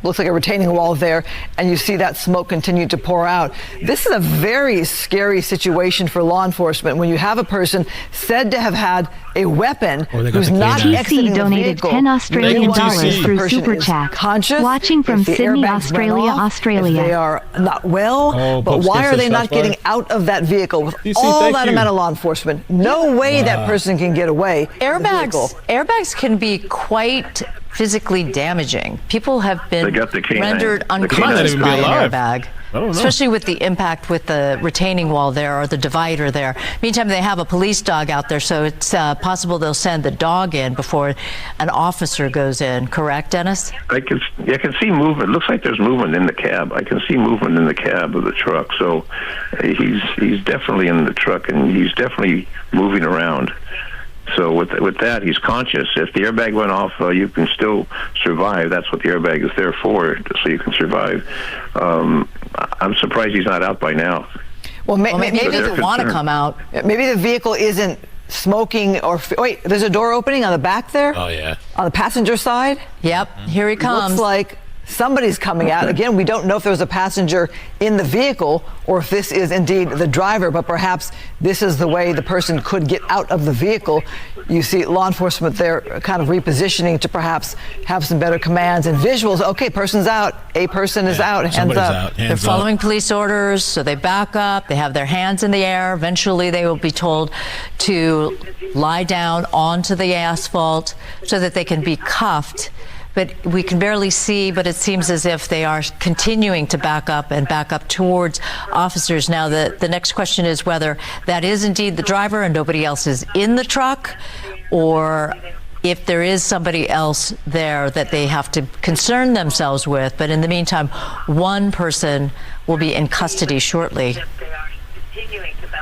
Looks like a retaining wall there, and you see that smoke continue to pour out. This is a very scary situation for law enforcement when you have a person said to have had a weapon they got who's the not canine. exiting TC the donated vehicle. $10 Australian Thank you, TC. through Person Super is Chat. conscious, Watching from if the Sydney, airbags went Australia, off, Australia. If they are not well, Oh, but Pope's why gonna are say they not shots fired? getting out of that vehicle with TC, all thank that you. amount of law enforcement? No way that person can get away. Airbags can be quite physically damaging. People have been They got the canine. rendered The canine unconscious even by be an alive. airbag. I don't know. Especially with the impact with the retaining wall there or the divider there. Meantime, they have a police dog out there, so it's possible they'll send the dog in before an officer goes in. Correct, Dennis? I can see movement. It looks like there's movement in the cab. I can see movement in the cab of the truck. So he's definitely in the truck, and he's definitely moving around. So with that, he's conscious. If the airbag went off, you can still survive. That's what the airbag is there for, so you can survive. I'm surprised he's not out by now. Well, Maybe he they're doesn't want to concerned. come out. maybe the vehicle isn't smoking or wait, there's a door opening on the back there? Oh, yeah. On the passenger side? Yep, here he comes. Looks like somebody's coming out. Again, we don't know if there's a passenger in the vehicle or if this is indeed the driver, but perhaps this is the way the person could get out of the vehicle. You see law enforcement there kind of repositioning to perhaps have some better commands and visuals. Okay, person's out. A person is out. Hands up. They're following police orders, so they back up. They have their hands in the air. Eventually, they will be told to lie down onto the asphalt so that they can be cuffed. But we can barely see, but it seems as if they are continuing to back up towards officers. Now, the next question is whether that is indeed the driver and nobody else is in the truck, or if there is somebody else there that they have to concern themselves with. But in the meantime, one person will be in custody shortly.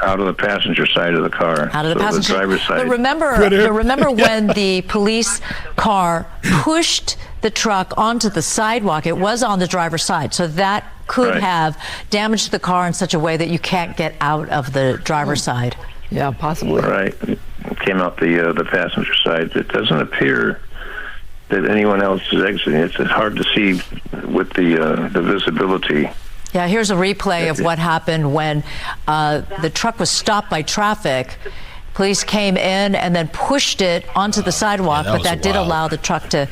Out of the passenger side of the car. Out of the passenger. The driver's side. But remember when the police car pushed the truck onto the sidewalk, it was on the driver's side. So that could have damaged the car in such a way that you can't get out of the driver's side. Yeah, possibly. Right. It came out the passenger side. It doesn't appear that anyone else is exiting. It's hard to see with the visibility. Yeah, here's a replay of what happened when the truck was stopped by traffic. Police came in and then pushed it onto the sidewalk, but that did allow the truck to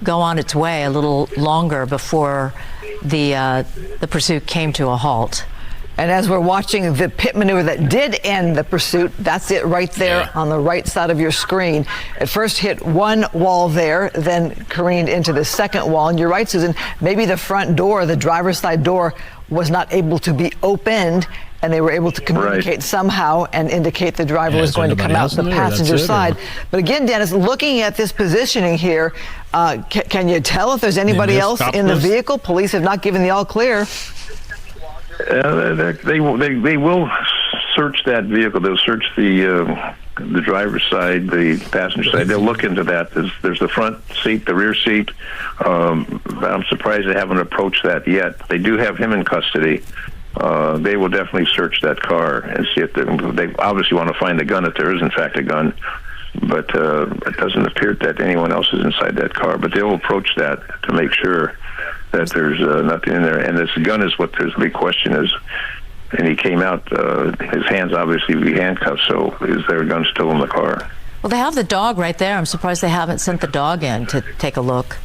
go on its way a little longer before the pursuit came to a halt. And as we're watching the pit maneuver that did end the pursuit, that's it right there on the right side of your screen. It first hit one wall there, then careened into the second wall. And you're right, Susan, maybe the front door, the driver's side door, was not able to be opened, and they were able to communicate somehow and indicate the driver was going to come out the passenger side. But again, Dennis, looking at this positioning here, can you tell if there's anybody else in the vehicle? Police have not given the all clear. They will search that vehicle. They'll search the driver's side, the passenger side. They'll look into that. There's the front seat, the rear seat. I'm surprised they haven't approached that yet. They do have him in custody. They will definitely search that car and see if they obviously want to find the gun if there is in fact a gun. But it doesn't appear that anyone else is inside that car. But they'll approach that to make sure that there's nothing in there. And this gun is what the big question is. And he came out, his hands obviously be handcuffed, so is there a gun still in the car? Well, they have the dog right there. I'm surprised they haven't sent the dog in to take a look.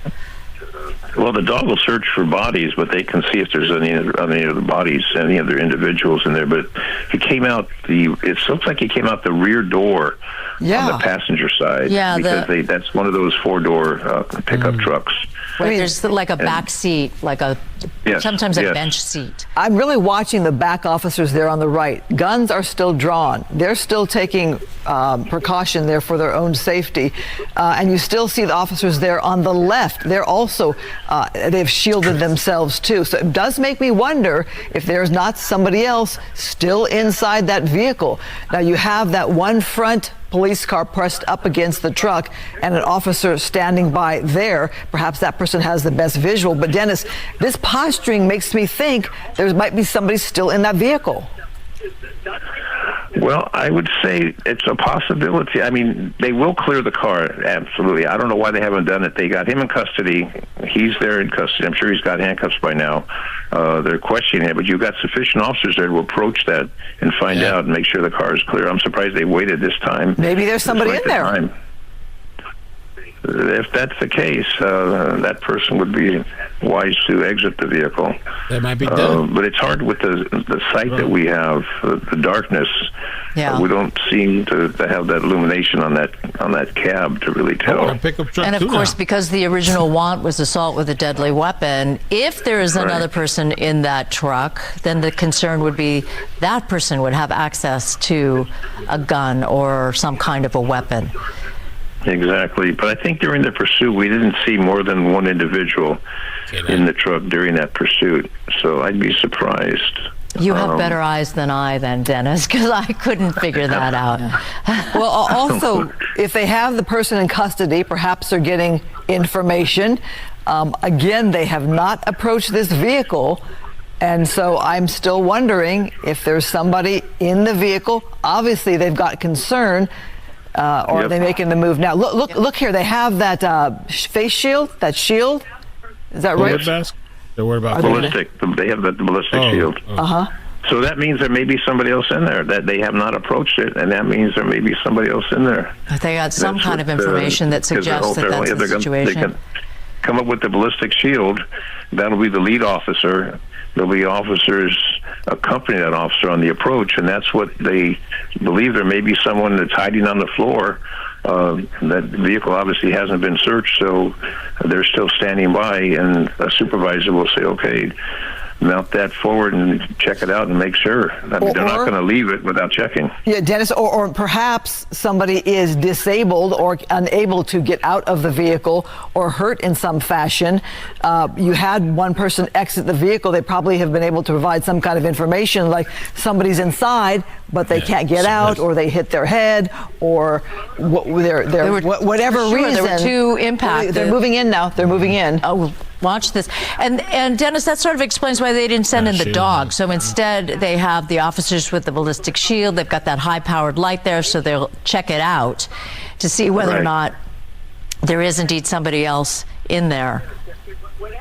Well, the dog will search for bodies, but they can see if there's any other bodies, any other individuals in there. But he came out it looks like he came out the rear door on the passenger side. Yeah, because that's one of those four-door pickup trucks. Right, there's like a back seat, like sometimes a bench seat. I'm really watching the back officers there on the right. Guns are still drawn. They're still taking precaution there for their own safety. And you still see the officers there on the left. They're also, they've shielded themselves too. So it does make me wonder if there's not somebody else still inside that vehicle. Now you have that one front police car pressed up against the truck and an officer standing by there. Perhaps that person has the best visual. But Dennis, this posturing makes me think there might be somebody still in that vehicle. Well, I would say it's a possibility. I mean, they will clear the car, absolutely. I don't know why they haven't done it. They got him in custody. He's there in custody. I'm sure he's got handcuffs by now. They're questioning him, but you've got sufficient officers there to approach that and find out and make sure the car is clear. I'm surprised they waited this time. Maybe there's somebody in there. If that's the case, that person would be wise to exit the vehicle. That might be done. But it's hard with the sight that we have, the darkness. Yeah. We don't seem to have that illumination on that cab to really tell. And of course, because the original want was assault with a deadly weapon, if there is another person in that truck, then the concern would be that person would have access to a gun or some kind of a weapon. Exactly. But I think during the pursuit, we didn't see more than one individual in the truck during that pursuit. So I'd be surprised. You have better eyes than I, then, Dennis, because I couldn't figure that out. Well, also, if they have the person in custody, perhaps they're getting information. Again, they have not approached this vehicle. And so I'm still wondering if there's somebody in the vehicle. Obviously, they've got concern. Or are they making the move now? Look here. They have that face shield, that shield. Is that right? They're worried about ballistic. They have the ballistic shield. So that means there may be somebody else in there, that they have not approached it, and that means there may be somebody else in there. They got some kind of information that suggests that that's the situation. They can come up with the ballistic shield. That'll be the lead officer. There'll be officers accompanying that officer on the approach, and that's what they believe. There may be someone that's hiding on the floor. That vehicle obviously hasn't been searched, so they're still standing by, and a supervisor will say, okay, mount that forward and check it out and make sure. I mean, they're not going to leave it without checking. Yeah, Dennis, or perhaps somebody is disabled or unable to get out of the vehicle or hurt in some fashion. You had one person exit the vehicle. They probably have been able to provide some kind of information, like somebody's inside, but they can't get out, or they hit their head, or whatever reason. There were two impacted. They're moving in now. They're moving in. Oh, watch this. And Dennis, that sort of explains why they didn't send in the dog. So instead, they have the officers with the ballistic shield. They've got that high-powered light there, so they'll check it out to see whether or not there is indeed somebody else in there.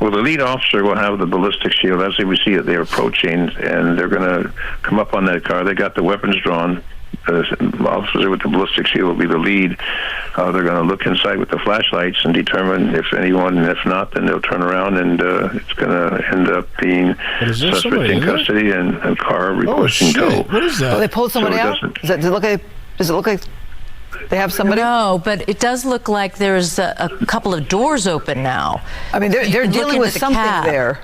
Well, the lead officer will have the ballistic shield. As we see it, they're approaching, and they're going to come up on that car. They got the weapons drawn. The officer with the ballistic shield will be the lead. They're going to look inside with the flashlights and determine if anyone, and if not, then they'll turn around, and it's going to end up being suspect in custody and car requesting tow. What is that? Oh, they pulled somebody out? Does it look like they have somebody? No, but it does look like there's a couple of doors open now. I mean, they're dealing with something there.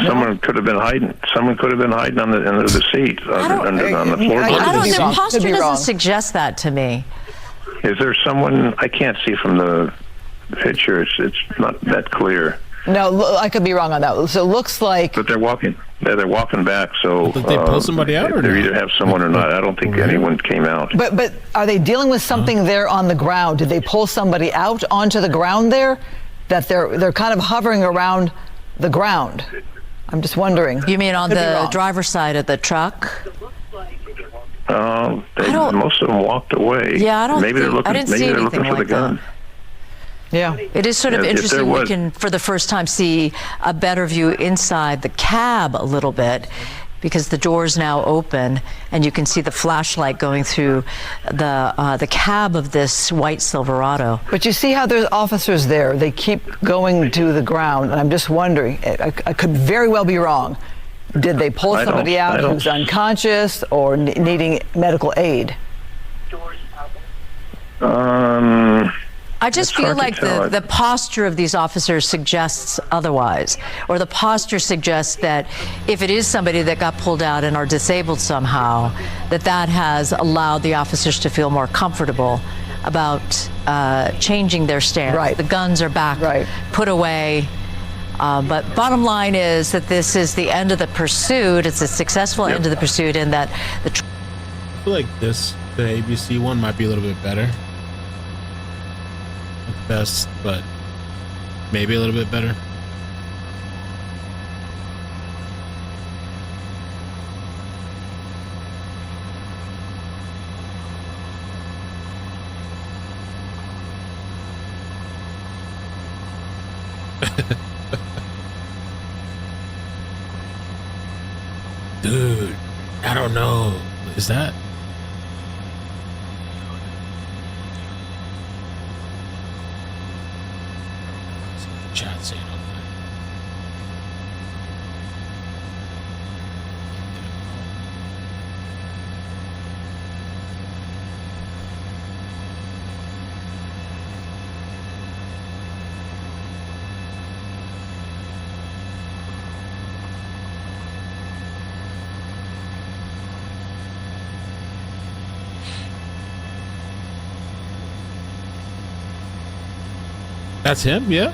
Someone could have been hiding. Someone could have been hiding under the seat, on the floor. The posture doesn't suggest that to me. Is there someone? I can't see from the picture. It's not that clear. No, I could be wrong on that. So it looks like. But they're walking. They're walking back. So did they pull somebody out, or they either have someone or not. I don't think anyone came out. But are they dealing with something there on the ground? Did they pull somebody out onto the ground there? That they're kind of hovering around the ground. I'm just wondering. You mean on the driver's side of the truck? Most of them walked away. Yeah, I don't. Maybe they're looking. Maybe they're looking for the gun. Yeah, it is sort of interesting. We can, for the first time, see a better view inside the cab a little bit, because the door's now open, and you can see the flashlight going through the cab of this white Silverado. But you see how there's officers there. They keep going to the ground, and I'm just wondering. I could very well be wrong. Did they pull somebody out who's unconscious or needing medical aid? I just feel like the posture of these officers suggests otherwise, or the posture suggests that if it is somebody that got pulled out and are disabled somehow, that has allowed the officers to feel more comfortable about changing their stance. Right. The guns are back, put away. But bottom line is that this is the end of the pursuit. It's a successful end of the pursuit, and that I feel like the ABC one might be a little bit better. Not the best, but maybe a little bit better. Dude, I don't know. Is that? Chat saying all that. That's him, yeah.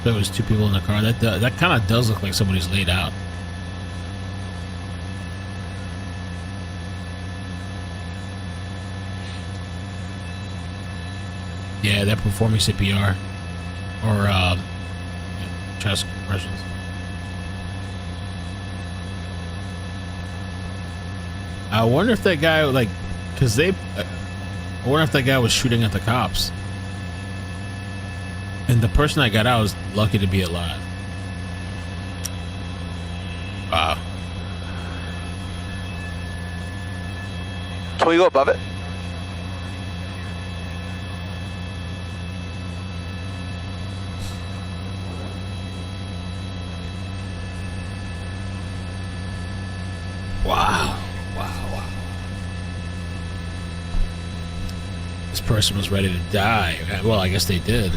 There was two people in the car. That kind of does look like somebody's laid out. Yeah, they're performing CPR or chest compressions. I wonder if that guy, like, because I wonder if that guy was shooting at the cops. And the person that got out was lucky to be alive. Wow. Can we go above it? Wow. This person was ready to die. Well, I guess they did.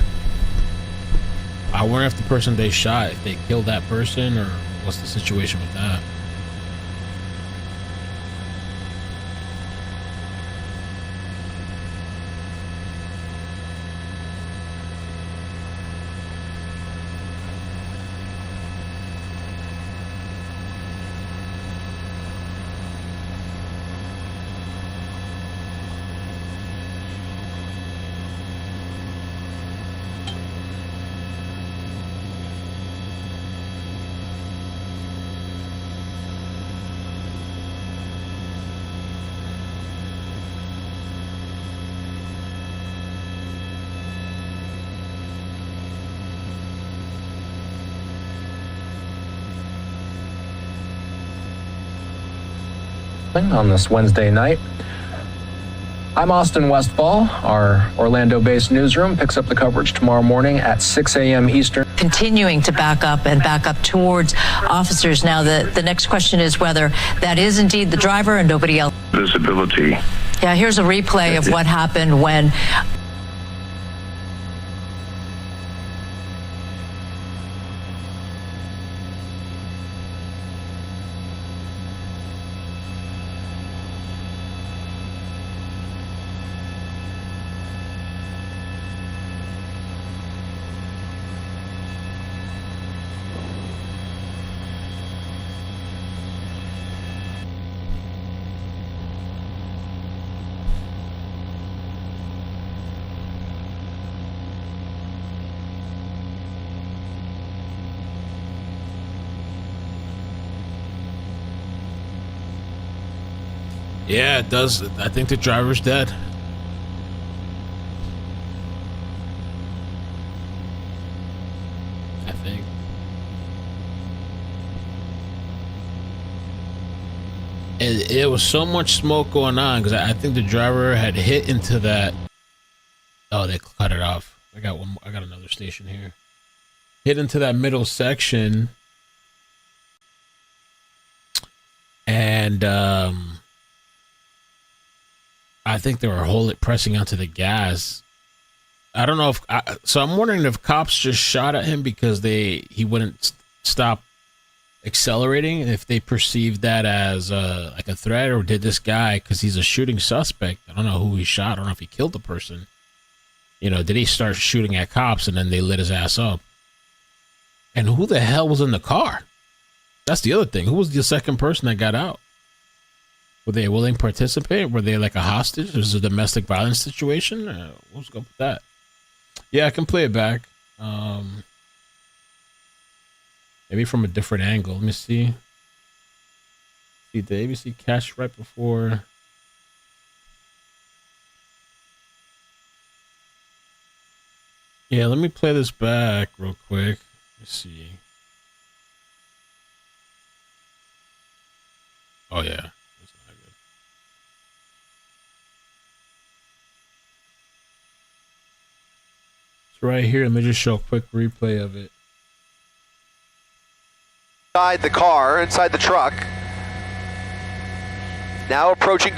I wonder if the person they shot, if they killed that person, or what's the situation with that? On this Wednesday night. I'm Austin Westfall. Our Orlando-based newsroom picks up the coverage tomorrow morning at 6 a.m. Eastern. Continuing to back up towards officers. Now, the next question is whether that is indeed the driver and nobody else. Visibility. Yeah, here's a replay of what happened when... Yeah, it does. I think the driver's dead. I think. And it was so much smoke going on because I think the driver had hit into that. Oh, they cut it off. I got another station here. Hit into that middle section. And I think they were pressing onto the gas. I don't know if so. I'm wondering if cops just shot at him because he wouldn't stop accelerating. If they perceived that as like a threat, or did this guy, because he's a shooting suspect? I don't know who he shot. I don't know if he killed the person. You know, did he start shooting at cops and then they lit his ass up? And who the hell was in the car? That's the other thing. Who was the second person that got out? Were they a willing participant? Were they like a hostage? Was it a domestic violence situation? What's up with that? Yeah, I can play it back. Maybe from a different angle. Let me see. See, the ABC catch right before. Yeah, let me play this back real quick. Let's see. Oh, yeah. Right here, let me just show a quick replay of it. Inside the car, inside the truck. Now approaching.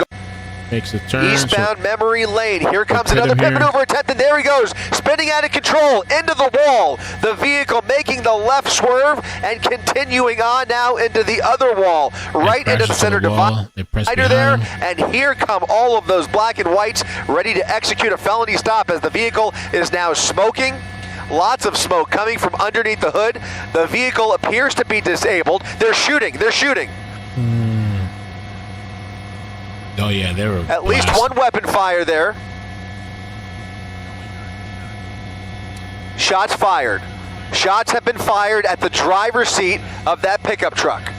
Makes a turn. Eastbound Memory Lane. Here comes another pit maneuver attempt, and there he goes, spinning out of control into the wall. The vehicle making the left swerve and continuing on now into the other wall, right into the center divider there. And here come all of those black and whites ready to execute a felony stop as the vehicle is now smoking. Lots of smoke coming from underneath the hood. The vehicle appears to be disabled. They're shooting. Oh yeah, they were at least one weapon fire there. Shots fired. Shots have been fired at the driver's seat of that pickup truck.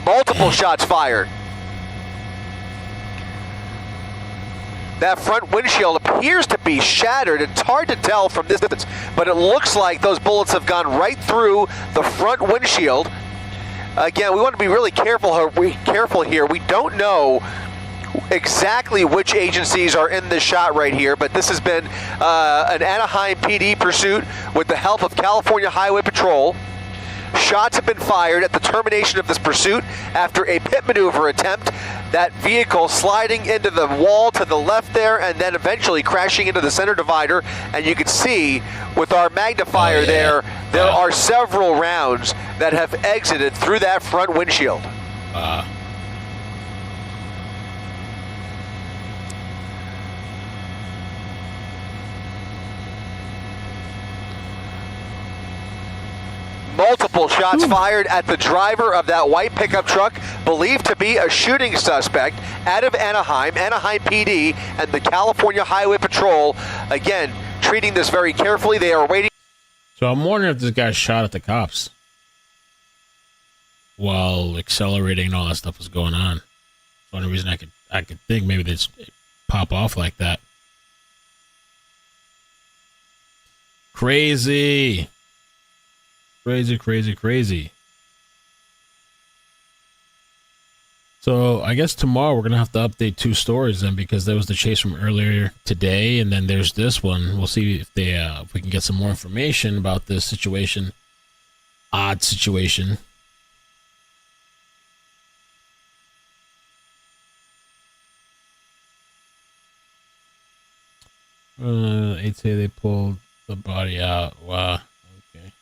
Multiple shots fired. That front windshield appears to be shattered. It's hard to tell from this distance, but it looks like those bullets have gone right through the front windshield. Again, we want to be really careful here. We don't know exactly which agencies are in this shot right here, but this has been an Anaheim PD pursuit with the help of California Highway Patrol. Shots have been fired at the termination of this pursuit after a pit maneuver attempt. That vehicle sliding into the wall to the left there and then eventually crashing into the center divider. And you can see with our magnifier there are several rounds that have exited through that front windshield. Multiple shots fired at the driver of that white pickup truck, believed to be a shooting suspect out of Anaheim. Anaheim PD and the California Highway Patrol, again, treating this very carefully. They are waiting. So I'm wondering if this guy shot at the cops while accelerating and all that stuff was going on. It's the only reason I could think maybe they just pop off like that. Crazy. Crazy. So I guess tomorrow we're going to have to update 2 stories then, because there was the chase from earlier today, and then there's this one. We'll see if if we can get some more information about this situation. Odd situation. They'd say they pulled the body out. Wow. Okay.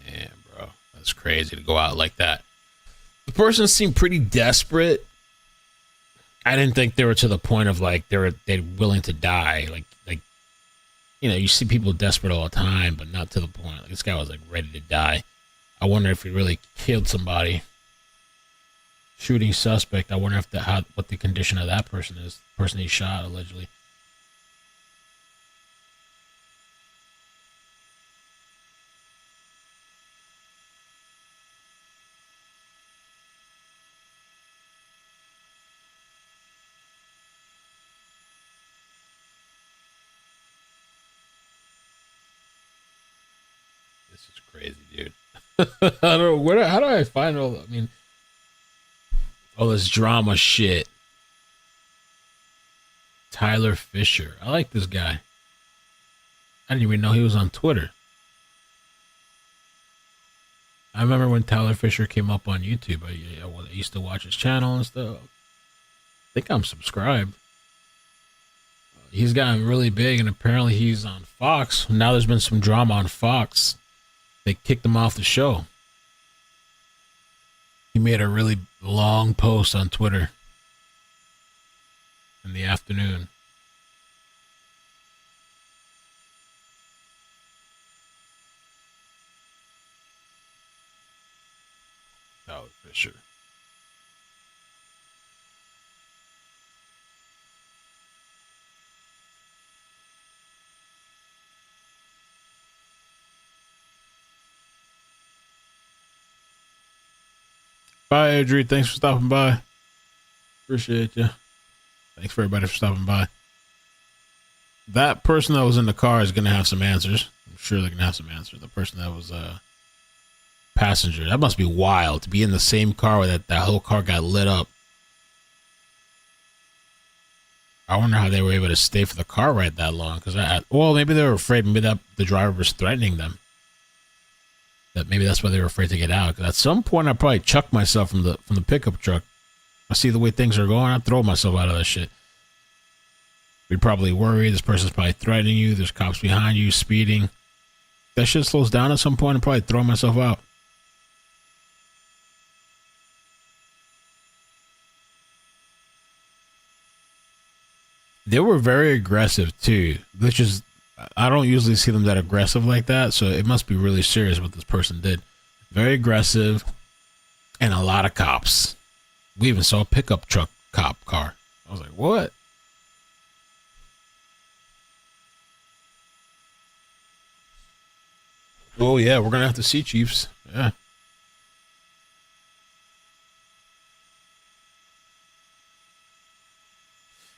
Damn, bro. That's crazy to go out like that. The person seemed pretty desperate. I didn't think they were to the point of like they're willing to die. Like you know, you see people desperate all the time, but not to the point. Like this guy was like ready to die. I wonder if he really killed somebody. Shooting suspect. I wonder if what the condition of that person is. The person he shot allegedly. This is crazy, dude. I don't know how do I find all? I mean. All this drama shit. Tyler Fisher. I like this guy. I didn't even know he was on Twitter. I remember when Tyler Fisher came up on YouTube. I used to watch his channel and stuff. I think I'm subscribed. He's gotten really big, and apparently he's on Fox. Now there's been some drama on Fox. They kicked him off the show. He made a really long post on Twitter in the afternoon. Tyler Fisher. Bye, Adri. Thanks for stopping by. Appreciate you. Thanks for everybody for stopping by. That person that was in the car is going to have some answers. I'm sure they're going to have some answers. The person that was a passenger. That must be wild to be in the same car where that whole car got lit up. I wonder how they were able to stay for the car ride that long. Well, maybe they were afraid. Maybe that the driver was threatening them. That maybe that's why they were afraid to get out. Because at some point, I'd probably chuck myself from the pickup truck. I see the way things are going, I'd throw myself out of that shit. We'd probably worry. This person's probably threatening you. There's cops behind you, speeding. That shit slows down at some point, I'd probably throw myself out. They were very aggressive, too. Which is... I don't usually see them that aggressive like that, so it must be really serious what this person did. Very aggressive, and a lot of cops. We even saw a pickup truck cop car. I was like, what? Oh, yeah, we're going to have to see, Chiefs. Yeah.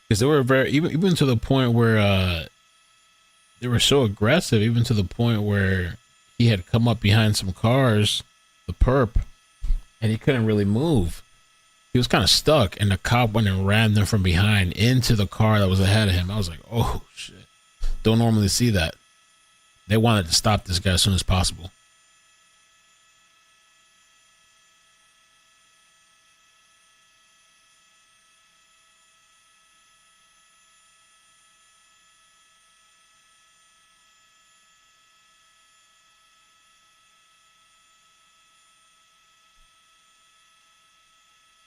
because they were very even to the point where they were so aggressive, even to the point where he had come up behind some cars, the perp, and he couldn't really move. He was kind of stuck, and the cop went and rammed him from behind into the car that was ahead of him. I was like, oh shit, don't normally see that. They wanted to stop this guy as soon as possible.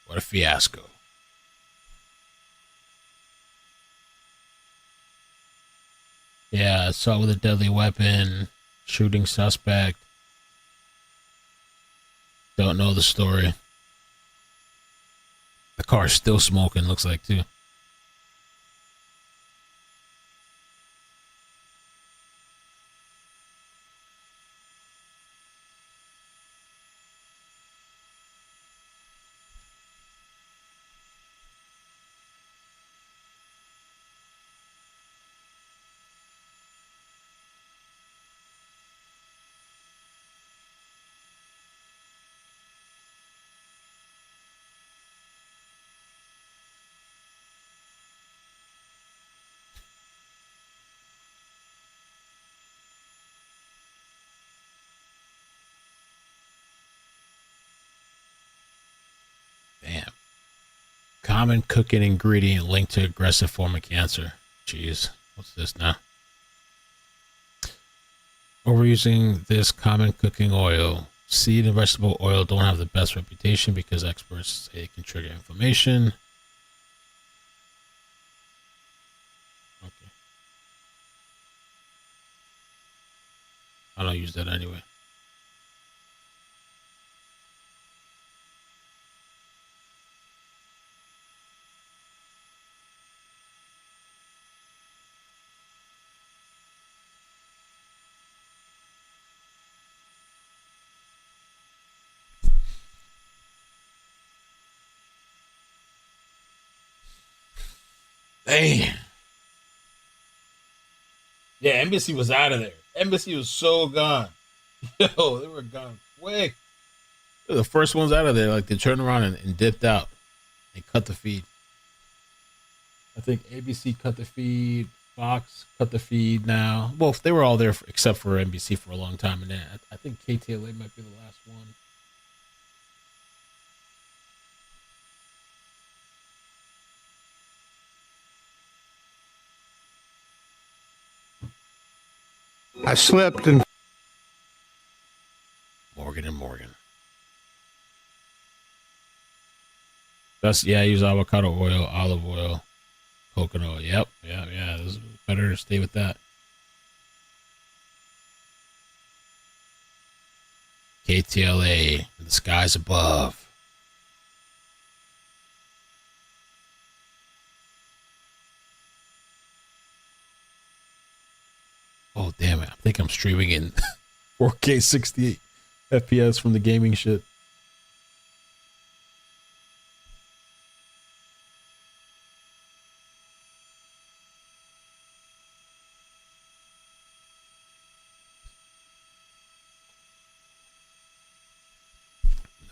What a fiasco. Yeah, assault with a deadly weapon, shooting suspect. Don't know the story. The car's still smoking, looks like, too. Damn. Common cooking ingredient linked to aggressive form of cancer. Jeez. What's this now? Overusing this common cooking oil. Seed and vegetable oil don't have the best reputation because experts say it can trigger inflammation. Okay. I don't use that anyway. Damn. Yeah, Embassy was out of there. Embassy was so gone. Yo, they were gone quick. They were the first ones out of there. Like, they turned around and dipped out and cut the feed. I think ABC cut the feed. Fox cut the feed now. Well, they were all there except for NBC for a long time. And then I think KTLA might be the last one. I slipped and Morgan and Morgan. That's, yeah, I use avocado oil, olive oil, coconut oil. Yep. Yeah. This is better to stay with that. KTLA, the skies above. Oh, damn it. I think I'm streaming in 4K 68 FPS from the gaming shit.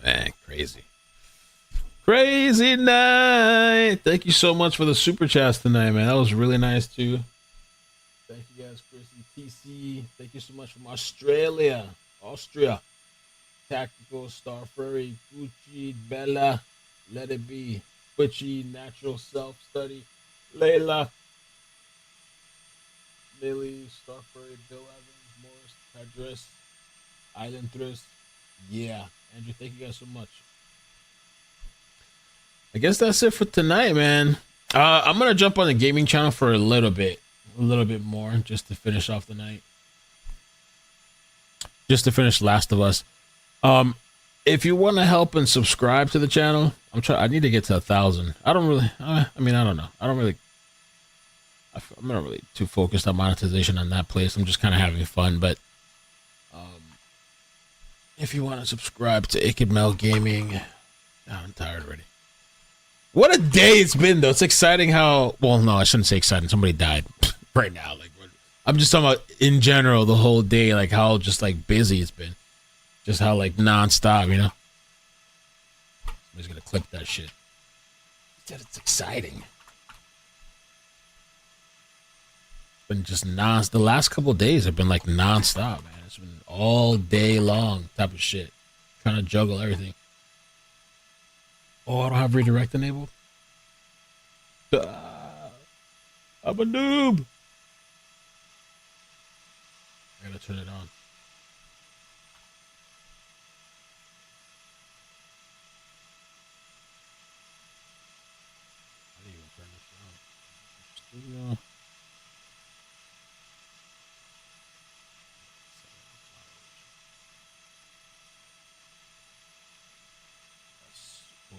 Man, crazy. Crazy night. Thank you so much for the super chats tonight, man. That was really nice, too. Thank you guys, Chrissy, TC. Thank you so much from Austria. Tactical, Star Furry, Gucci, Bella, Let It Be, Twitchy, Natural Self Study, Layla, Lily, Star Furry, Bill Evans, Morris, Tadris, Island Thriss. Yeah, Andrew, thank you guys so much. I guess that's it for tonight, man. I'm gonna jump on the gaming channel for a little bit more, just to finish off the night. Just to finish Last of Us. If you want to help and subscribe to the channel, I need to get to 1,000. I don't know. I'm not really too focused on monetization on that place. I'm just kind of having fun. But if you want to subscribe to Ikid Mel Gaming, I'm tired already. What a day it's been, though. It's exciting how... Well, no, I shouldn't say exciting. Somebody died right now. Like, I'm just talking about, in general, the whole day, like, how just, like, busy it's been. Just how, like, nonstop, you know? Somebody's gonna clip that shit. It's exciting. It's been just the last couple of days have been, like, nonstop, man. It's been all day long type of shit. Trying to juggle everything. Oh, I don't have redirect enabled? I'm a noob. I gotta turn it on. How do you even turn this on? Studio. Boom.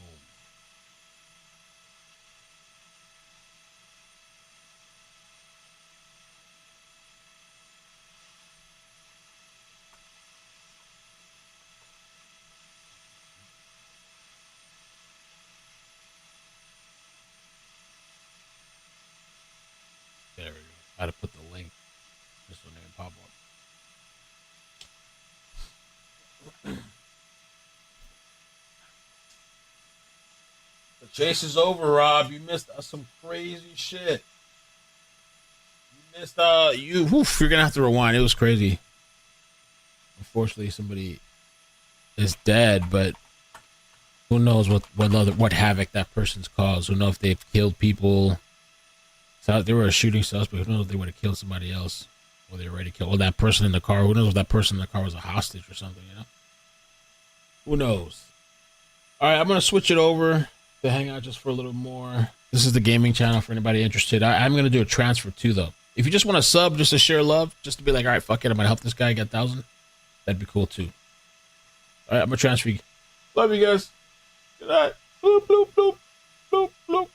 There we go. I had to put the link just so they can pop up. The chase is over, Rob. You missed some crazy shit. You missed you're gonna have to rewind. It was crazy. Unfortunately, somebody is dead, but who knows what havoc that person's caused. Who knows if they've killed people. So they were a shooting suspect. Who knows if they would have killed somebody else, or they already killed, or that person in the car. Who knows if that person in the car was a hostage or something? You know. Who knows? All right, I'm gonna switch it over to hang out just for a little more. This is the gaming channel for anybody interested. I'm going to do a transfer too, though. If you just want to sub, just to share love, just to be like, all right, fuck it, I'm going to help this guy get 1,000. That'd be cool too. All right, I'm going to transfer you. Love you guys. Good night. Bloop, bloop, bloop, bloop, bloop.